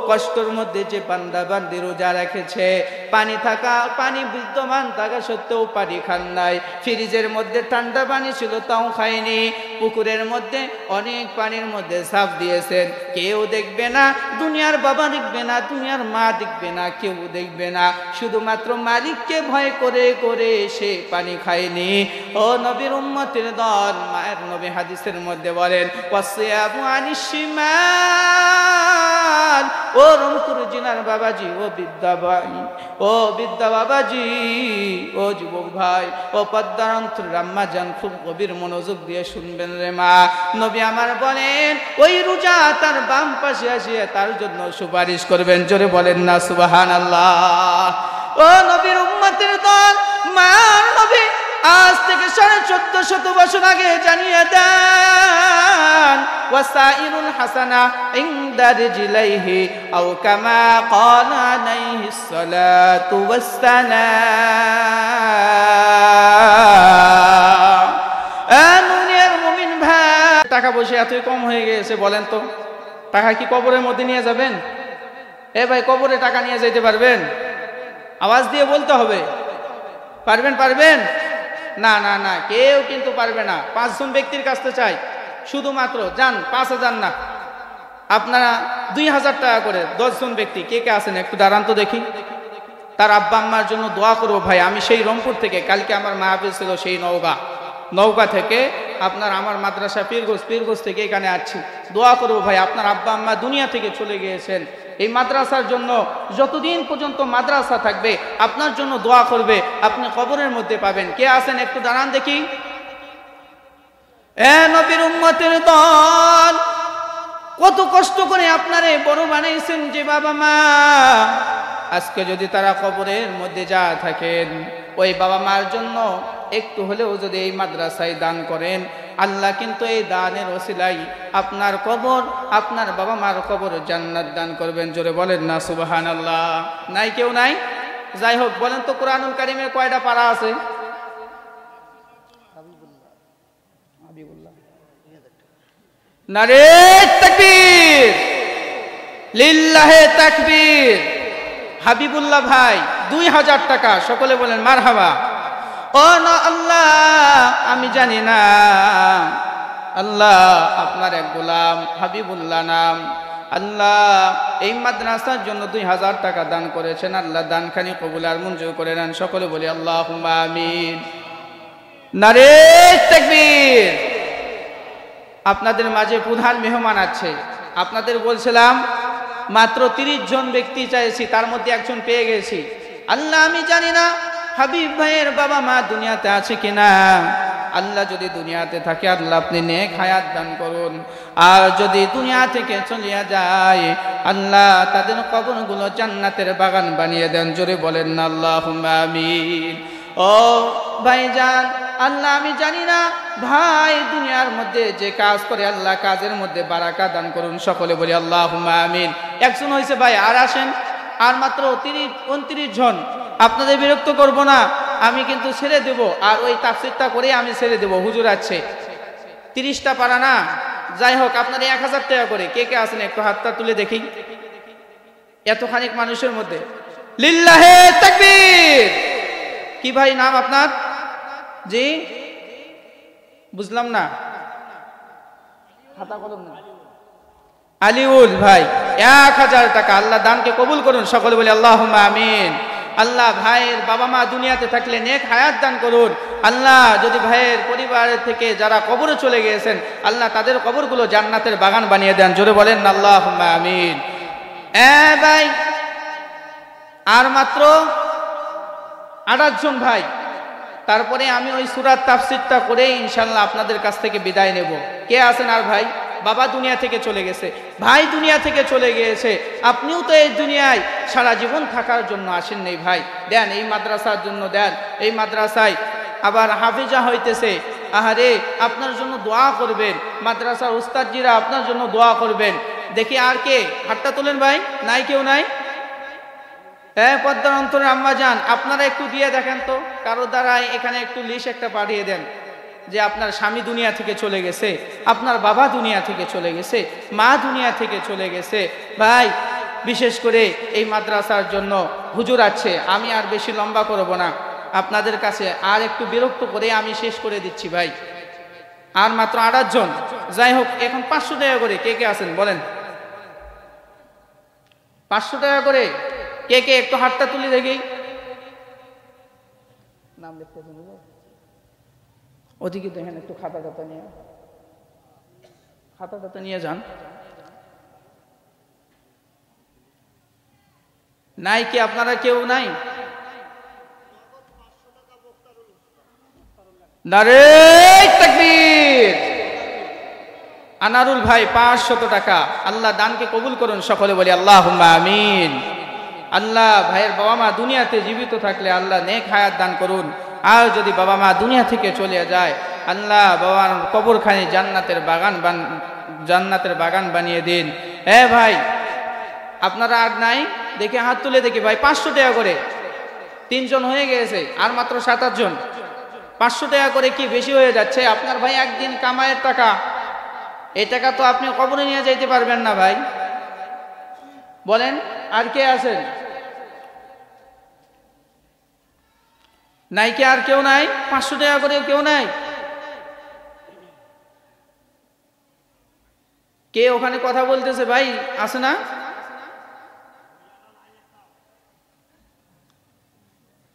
Speaker 1: কষ্টের মধ্যে যে বান্দা বান্দি রোজা রেখেছে, পানি বিদ্যমান থাকা সত্ত্বেও পানি খান নাই, ফ্রিজের মধ্যে ঠান্ডা পানি ছিল তাও খায়নি, পুকুরের মধ্যে অনেক পানির মধ্যে সাফ দিয়েছেন, কেউ দেখবে না, দুনিয়ার বাবা দেখবে না, দুনিয়ার মা দেখবে না, কেউ দেখবে না, শুধুমাত্র মালিককে ভয় করে করে সে পানি খায়নি। ও নবীর উম্মতের দল, মায়ের নবী হাদিসের মধ্যে বলেন ওয়াসিয়াবু আনিশ শিমাল। ও রংপুর জেলার বাবাজি, ও বিদ্যা ভাই, ও বিদ্যা বাবাজি, ও যুবক ভাই, ও পদ্মার অন্তরের আম্মা জান, খুব গভীর মনোযোগ দিয়ে শুনবেন রে মা। নবী আমার বলেন ওই রোজা তার বাম পাশে আসিয়া তার জন্য সুপারিশ করবেন, জোরে বলেন না সুবহানাল্লাহ। ও নবীর উম্মতের দল, মার নবী আজ থেকে 1450 বছর আগে জানিয়ে দেন ওয়াসাইরুল হাসানা ইনদা রিজলাইহি আও কামা ক্বালা আলাইহিস সালাতু ওয়াসসালাম। মুমিনের মুমিন ভাই, টাকা পয়সা এতই কম হয়ে গেছে, বলেন তো টাকা কি কবরের মধ্যে নিয়ে যাবেন? এ ভাই, কবরে টাকা নিয়ে যেতে পারবেন? আওয়াজ দিয়ে বলতে হবে, পারবেন? না না না, কেউ কিন্তু পারবে না। 5 জন ব্যক্তির কাছে চাই, শুধুমাত্র যান 5000 না, আপনারা 2000 টাকা করে 10 জন ব্যক্তি কে কে আছেন একটু দাঁড়ান তো দেখি। তার আব্বা আম্মার জন্য দোয়া করবো। ভাই আমি সেই রংপুর থেকে, কালকে আমার মাহফিল ছিল সেই নওগাঁ থেকে, আপনার আমার মাদ্রাসা পীরগঞ্জ থেকে এখানে আসছি, দোয়া করবো ভাই। আপনার আব্বা আম্মা দুনিয়া থেকে চলে গিয়েছেন, এই মাদ্রাসার জন্য যতদিন পর্যন্ত মাদ্রাসা থাকবে আপনার জন্য দোয়া করবে, আপনি কবরের মধ্যে পাবেন। কে আছেন একটু দাঁড়ান দেখি। এ নবীর উম্মতের দল, কত কষ্ট করে আপনারে বড় বানাইছেন যে বাবা মা, আজকে যদি তারা কবরের মধ্যে যা থাকেন, ওই বাবা মার জন্য একটু হলেও যদি এই মাদ্রাসায় দান করেন, আল্লাহ কিন্তু এই দানের ওসিলায় আপনার কবর, আপনার বাবা মার কবর জান্নাত দান করবেন, জোরে বলেন না সুবহানাল্লাহ। নাই কেউ নাই? যাই হোক, বলেন তো কোরআনুল কারীমে কয়টা পারা আছে? নারে তাকবীর, লিল্লাহে তাকবীর। হাবিবুল্লাহ ভাই 2000 টাকা, সকলে বলেন মারহাবা। ও না আল্লাহ, আমি জানি না, আল্লাহ আপনার এক গোলাম হাবিবুল্লাহ নাম, আল্লাহ এই মাদ্রাসার জন্য 2000 টাকা দান করেছেন, আল্লাহ দানখানি কবুল আর মঞ্জুর করে নেন, সকলে বলি আল্লাহুম্মা আমিন। নারে তাকবীর। আপনাদের মাঝে প্রধান মেহমান আছে, আপনাদের বলছিলাম মাত্র 30 জন ব্যক্তি চাইছি, তার মধ্যে একজন পেয়ে গেছি। আল্লাহ আমি জানি না হাবিব ভাইয়ের বাবা মা দুনিয়াতে আছে কিনা, আল্লাহ যদি দুনিয়াতে থাকে আল্লাহ আপনি নেক হায়াত দান করুন, আর যদি দুনিয়া থেকে চলিয়া যায় আল্লাহ তাদের কবরগুলো জান্নাতের বাগান বানিয়ে দেন, জোরে বলেন না আল্লাহুম্মা আমিন। ও ভাইজান, আল্লাহ আমি জানি না ভাই দুনিয়ার মধ্যে যে কাজ করে আল্লাহ কাজের মধ্যে বারাকা দান করুন, সকলে বলি আল্লাহুম্মা আমিন। একজন হয়েছে ভাই, আর আসেন, আর মাত্র 29 জন। আপনাদের বিরক্ত করব না, আমি কিন্তু ছেড়ে দেব, আর ওই তাফসীরটা করে আমি ছেড়ে দেব, হুজুর আছে 30টা পারা না। যাই হোক, আপনারা 1000 টাকা করে কে কে আছেন একটু হাতটা তুলে দেখি, এতখানিক মানুষের মধ্যে। লিল্লাহে তাকবীর। কি ভাই নাম আপনার? জি বুঝলাম না, খাতা কলম না। আলিউল ভাই 1000 টাকা, আল্লাহ দানকে কবুল করুন, সকলে বলি আল্লাহুম্মা আমিন। আল্লাহ ভাইয়ের বাবা মা দুনিয়াতে থাকলে নেক হায়াত দান করুন, আল্লাহ যদি ভাইয়ের পরিবারের থেকে যারা কবরে চলে গিয়েছেন আল্লাহ তাদের কবরগুলো জান্নাতের বাগান বানিয়ে দেন, জোরে বলেন আল্লাহুম্মা আমিন। ভাই আর মাত্র 28 জন ভাই, তারপরে আমি ওই সূরার তাফসীরটা করে ইনশাআল্লাহ আপনাদের কাছ থেকে বিদায় নেব। কে আছেন আর ভাই? বাবা দুনিয়া থেকে চলে গেছে, ভাই দুনিয়া থেকে চলে গিয়েছে, আপনিও তো এই দুনিয়ায় সারা জীবন থাকার জন্য আসেন নেই ভাই, দেন এই মাদ্রাসার জন্য দেন, এই মাদ্রাসায় আবার হাফিজা হইতেছে, আহারে আপনার জন্য দোয়া করবেন, মাদ্রাসার উস্তাদজিরা আপনার জন্য দোয়া করবেন। দেখি আর কে, হাতটা তোলেন ভাই, নাই কেউ নাই? পদ্মার অন্তরের আম্মা যান, আপনারা একটু দিয়ে দেখেন তো, কারো দ্বারাই এখানে একটু লিস্ট একটা পাঠিয়ে দেন যে আপনার স্বামী দুনিয়া থেকে চলে গেছে, আপনার বাবা দুনিয়া থেকে চলে গেছে, মা দুনিয়া থেকে চলে গেছে। ভাই বিশেষ করে এই মাদ্রাসার জন্য হুজুর আছে। আমি আর বেশি লম্বা করব না, আপনাদের কাছে আর একটু বিরক্ত করে আমি শেষ করে দিচ্ছি ভাই। আর মাত্র 8 জন। যাই হোক, এখন 500 টাকা করে কে কে আছেন বলেন? 500 টাকা করে কে কে একটু হাতটা তুলে দেখি। নাম লিখতে দিন, ওদিকে দেখেন, একটু খাতা নিয়ে যান। নাই কি আপনারা কেউ নাই? নারে তাকবীর। আনারুল ভাই 500 টাকা। আল্লাহ দানকে কবুল করুন, সকলে বলি আল্লাহুম্মা আমিন। আল্লাহ ভাইয়ের বাবা মা দুনিয়াতে জীবিত থাকলে আল্লাহ নেক হায়াত দান করুন, আর যদি বাবা মা দুনিয়া থেকে চলে যায় আল্লাহ বাবার কবরখানি জান্নাতের বাগান বানিয়ে দিন। ভাই আপনারা আর নাই? দেখে হাত তুলে দেখি ভাই। 500 টাকা করে 3 জন হয়ে গেছে, আর মাত্র 7-8 জন। 500 টাকা করে কি বেশি হয়ে যাচ্ছে? আপনার ভাই একদিন কামাইয়ের টাকা, এই টাকা তো আপনি কবরে নিয়ে যাইতে পারবেন না ভাই, বলেন। আর কে আছেন? নাই কি আর কেউ নাই? 500 টাকা করে কেউ নাই? কে ওখানে কথা বলতেছে ভাই? আছে না?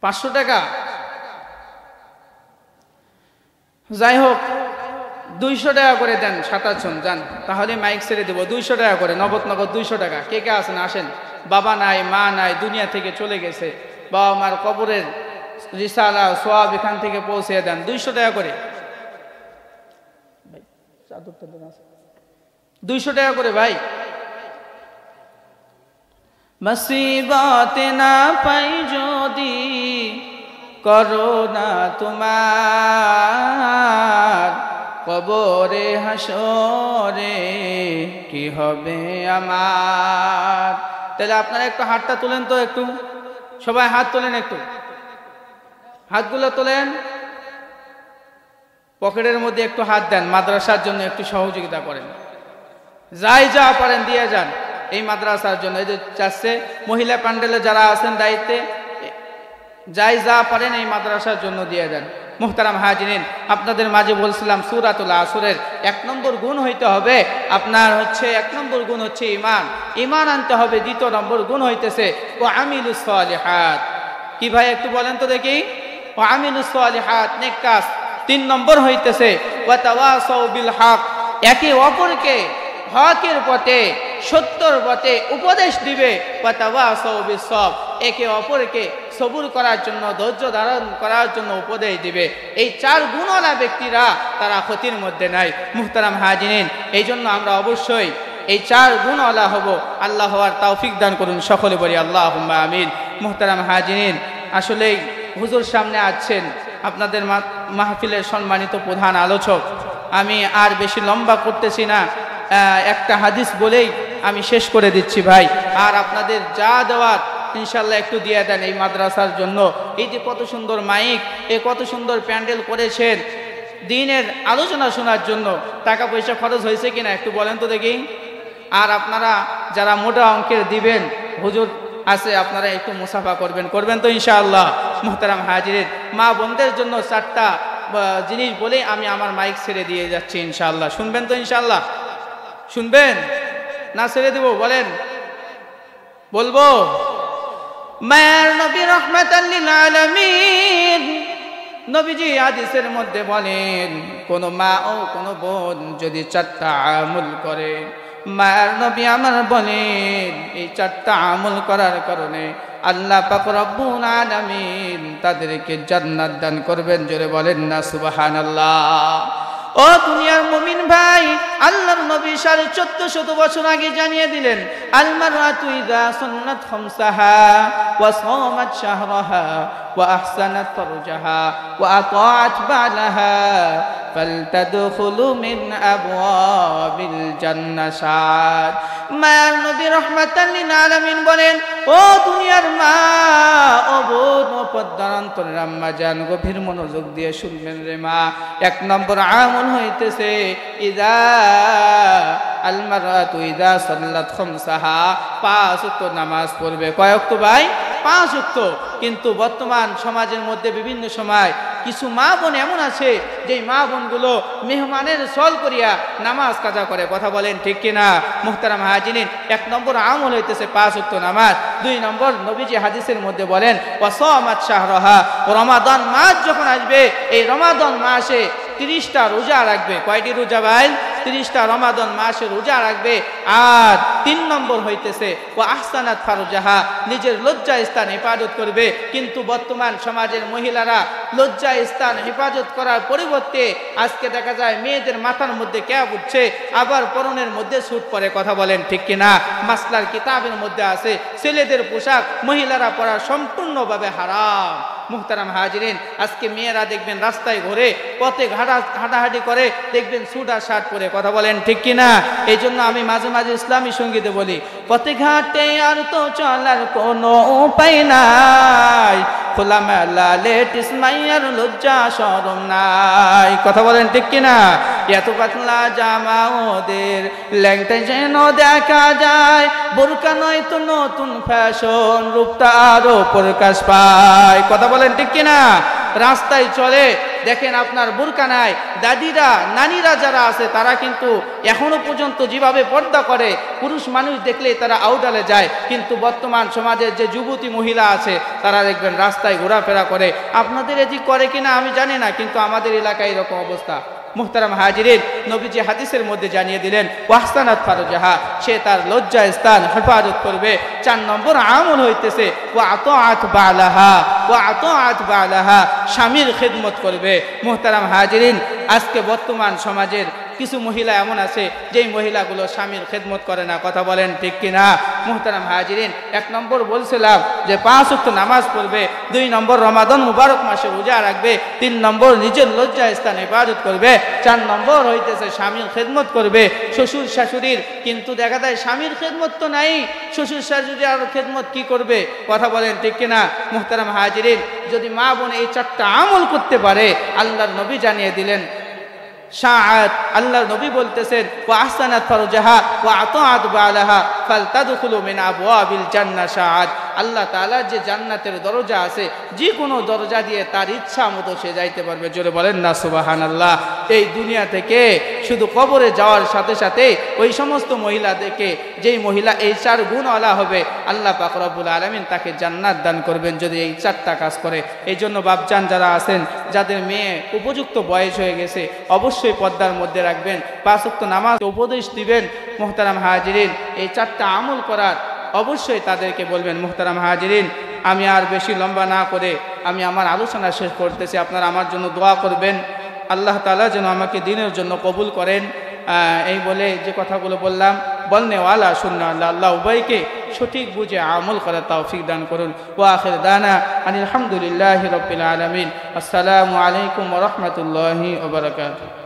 Speaker 1: 500 টাকা। যাই হোক, 200 টাকা করে দেন। 7-8 জন যান, তাহলে মাইক ছেড়ে দেবো। 200 টাকা করে নগদ 200 টাকা। কে কে আছেন আসেন। বাবা নাই, মা নাই, দুনিয়া থেকে চলে গেছে, বাবা মার কবরের রিসালা সোয়াব এখান থেকে পৌঁছে দেন। 200 টাকা করে, 200 টাকা করে ভাই। মুসিবত না পাই যদি করোনা তোমার, কবরে হাসরে কি হবে আমার। তাহলে আপনারা একটু হাতটা তুলেন তো, একটু সবাই হাত তোলেন, একটু হাতগুলো তোলেন, পকেটের মধ্যে একটু হাত দেন, মাদ্রাসার জন্য একটু সহযোগিতা করেন, যাই যা পারেন দিয়ে যান এই মাদ্রাসার জন্য। এই যে চাচ্ছে মহিলা প্যান্ডেলে যারা আছেন দায়িত্বে, যাই যা পারেন এই মাদ্রাসার জন্য দিয়ে দেন। মুহতারাম হাজিরিন, আপনাদের মাঝে বলছিলাম সূরাতুল আসরের 1 নম্বর গুণ হইতে হবে আপনার হচ্ছে 1 নম্বর গুণ হচ্ছে ঈমান আনতে হবে। 2 নম্বর গুণ হইতেছে ওয়া আমিলুস সালিহাত। কি ভাই একটু বলেন তো দেখি। ওয়া আমিলুস সালিহাত, নেক কাজ। 3 নম্বর হইতেছে ওয়া তাওয়াসাউ বিল হক, একে অপরকে হকের পথে সত্যর পথে উপদেশ দিবে। ওয়া তাওয়াসাউ বিস সবর, একে অপরকে সবুর করার জন্য, ধৈর্য ধারণ করার জন্য উপদেশ দিবে। এই 4 গুণওয়ালা ব্যক্তিরা তারা ক্ষতির মধ্যে নাই। মুহতারাম হাজিরিন, এই জন্য আমরা অবশ্যই এই 4 গুণওয়ালা হব। আল্লাহ হওয়ার তৌফিক দান করুন, সকলে বলি আল্লাহুম্মা আমিন। মুহতারাম হাজিরিন, আসলেই হুজুর সামনে আছেন আপনাদের মাহফিলের সম্মানিত প্রধান আলোচক। আমি আর বেশি লম্বা করতেছি না, একটা হাদিস বলেই আমি শেষ করে দিচ্ছি ভাই। আর আপনাদের যা দেওয়ার ইনশাল্লাহ একটু দিয়ে দেন এই মাদ্রাসার জন্য। এই যে কত সুন্দর মাইক, কত সুন্দর প্যান্ডেল করেছেন দিনের আলোচনা শোনার জন্য, টাকা পয়সা খরচ হয়েছে কিনা একটু বলেন তো দেখি। আর আপনারা যারা মোটা অঙ্কের দিবেন, হুজুর আছে, আপনারা একটু মুসাফা করবেন তো ইনশাআল্লাহ। মুহতারাম হাজিরিন, মা বোনদের জন্য 4টা জিনিস বলে আমি আমার মাইক ছেড়ে দিয়ে যাচ্ছি ইনশাআল্লাহ। শুনবেন তো ইনশাআল্লাহ? শুনবেন না ছেড়ে দেব? বলেন, বলবো। মায়ার নবী রাহমাতাল লিল আলামিন, নবীজি হাদিসের মধ্যে বলেন কোন মা ও কোন বোন যদি 4টা আমল করে, মায়ার নবী আমার বলেন এই 4টা আমল করার কারণে আল্লাহ পাক রব্বুল আলামিন তাদেরকে জান্নাত দান করবেন। জোরে বলেন না সুবহানাল্লাহ। ও দুনিয়ার মুমিন ভাই, আল্লাহর নবী 1450 বছর আগে জানিয়ে দিলেন আল মারআতু ইযা সুন্নাত খামসাহা ওয়া সামাত শাহরাহা ওয়া আহসানাত ফারজাহা ওয়া আতাআত বালাহা ফালতাদখুলু মিন আবওয়াবিল জান্নাত। মায়ার নবী রাহমাতাল লিল আলামিন বলেন, ও দুনিয়ার মা, ও বোন, ও পদ্মান্তরের আম্মা জান, গভীর মনোযোগ দিয়ে শুনবেন রে মা। 1 নম্বর আমল হইতেছে ইযা আল মারআতু ইযা সাল্লাত খামসাহা, 5 ওয়াক্ত নামাজ পড়বে। কয় ওয়াক্ত ভাই? 5 ওয়াক্ত। কিন্তু বর্তমান সমাজের মধ্যে বিভিন্ন সময় কিছু মা বোন এমন আছে যে মা বোনগুলো মেহমানের সল করিয়া নামাজ কাজা করে। কথা বলেন ঠিক কিনা? মুহতারাম হাজিরিন, 1 নম্বর আমল হইতেছে 5 ওয়াক্ত নামাজ। 2 নম্বর নবীজি হাদিসের মধ্যে বলেন ওয়াসামাত শাহরাহা, রমাদান মাস যখন আসবে এই রমাদান মাসে 30টা রোজা রাখবে। কয়টি রোজা ভাই? 30টা রমাদান মাসে রোজা রাখবে। আর 3 নম্বর হইতেছে ও আহসানাত ফারজাহা, নিজের লজ্জা স্থান হেফাজত করবে। কিন্তু বর্তমান সমাজের মহিলারা লজ্জা স্থান হেফাজত করার পরিবর্তে আজকে দেখা যায় মেয়েদের মাথার মধ্যে ক্যাপ উঠছে, আবার পরনের মধ্যে স্যুট পরে। কথা বলেন ঠিক কিনা? মাসলার কিতাবের মধ্যে আছে ছেলেদের পোশাক মহিলারা পরা সম্পূর্ণভাবে হারাম। মুহতারাম হাজিরিন, আজকে মেয়েরা দেখবেন রাস্তায় ঘুরে, পথে হাঁটাহাঁটি করে, দেখবেন স্যুট আর শার্ট পরে। কথা বলেন ঠিক কিনা? এই জন্য আমি মাঝে মাঝে ইসলামী সঙ্গীতে বলি, পথে ঘাটে আর তো চলার কোনো উপায় নাই, খোলামেলা লেডিস মাইয়ার লজ্জা শরম নাই। কথা বলেন ঠিক কিনা? এত পাতলা জামা ওদের ল্যাংটাই যেন দেখা যায়, বোরকা নয় তো নতুন ফ্যাশন, রূপটা আরো প্রকাশ পায়। কথা বলেন ঠিক কিনা? রাস্তায় চলে দেখেন আপনার বোরকা নাই, দাদিরা নানিরা যারা আছে তারা কিন্তু এখনো পর্যন্ত যেভাবে পর্দা করে, পুরুষ মানুষ দেখলে তারা আউডালে যায়। কিন্তু বর্তমান সমাজের যে যুবতী মহিলা আছে তারা দেখবেন রাস্তায় ঘোরাফেরা করে। আপনাদের এদিক করে কিনা আমি জানি না, কিন্তু আমাদের এলাকায় এরকম অবস্থা। মুহতারাম হাজিরিন, নবীজি হাদিসের মধ্যে জানিয়ে দিলেন ওয়াহসানাত ফারজাহা, সে তার লজ্জা স্থান হেফাজত করবে। 4 নম্বর আমল হইতেছে ওয়া আতাআত বালাহা, ওয়া আতাআত বালাহা, স্বামীর খিদমত করবে। মুহতারাম হাজিরিন, আজকে বর্তমান সমাজের কিছু মহিলা এমন আছে যেই মহিলাগুলো স্বামীর খেদমত করে না। কথা বলেন ঠিক কিনা? মুহতারাম হাজিরিন, 1 নম্বর বলছিলাম যে 5 ওয়াক্ত নামাজ পড়বে, 2 নম্বর রমাদান মুবারক মাসে রোজা রাখবে, 3 নম্বর নিজের লজ্জা স্থান হেফাজত করবে, 4 নম্বর হইতেছে স্বামীর খেদমত করবে। শ্বশুর শাশুড়ির কিন্তু দেখা যায় স্বামীর খেদমত তো নাই, শ্বশুর শাশুড়ি আর খেদমত কি করবে? কথা বলেন ঠিক কিনা? মুহতারাম হাজিরিন, যদি মা বোন এই 4টা আমল করতে পারে, আল্লাহর নবী জানিয়ে দিলেন শাআত, আল্লাহর নবী বলতেছেন ওয়া আহসানাত ফারজাহা ওয়া আতাআত বালাহা ফালতাদখুলু মিন আবওয়াবিল জান্নাহ শাআত। আল্লাহ তাআলার যে জান্নাতের দরজা আছে, যে কোনো দরজা দিয়ে তার ইচ্ছা মতো সে যাইতে পারবে। জোরে বলেন না সুবহানাল্লাহ। এই দুনিয়া থেকে শুধু কবরে যাওয়ার সাথে সাথে ওই সমস্ত মহিলাদেরকে, যেই মহিলা এই 4 গুণওয়ালা হবে, আল্লাহ পাক রব্বুল আলামিন তাকে জান্নাত দান করবেন যদি এই 4টা কাজ করে। এই জন্য বাপজান যারা আছেন, যাদের মেয়ে উপযুক্ত বয়স হয়ে গেছে, অবশ্যই পর্দার মধ্যে রাখবেন, 5 ওয়াক্ত নামাজ উপদেশ দিবেন। মুহতারাম হাজিরিন, এই 4টা আমল করার অবশ্যই তাদেরকে বলবেন। মুহতারাম হাজিরিন, আমি আর বেশি লম্বা না করে আমি আমার আলোচনা শেষ করতেছি। আপনারা আমার জন্য দোয়া করবেন, আল্লাহ তাআলা যেন আমাকে দ্বীনের জন্য কবুল করেন। এই বলে যে কথাগুলো বললাম, বলনে ওয়ালা শুননা, আল্লাহ উভয়কে সঠিক বুঝে আমল করার তৌফিক দান করুন। ওয়া আখির দানা আনিল হামদুলিল্লাহি রাব্বিল আলামিন। আসসালামু আলাইকুম ওয়া রাহমাতুল্লাহি ওয়া বারাকাতুহু।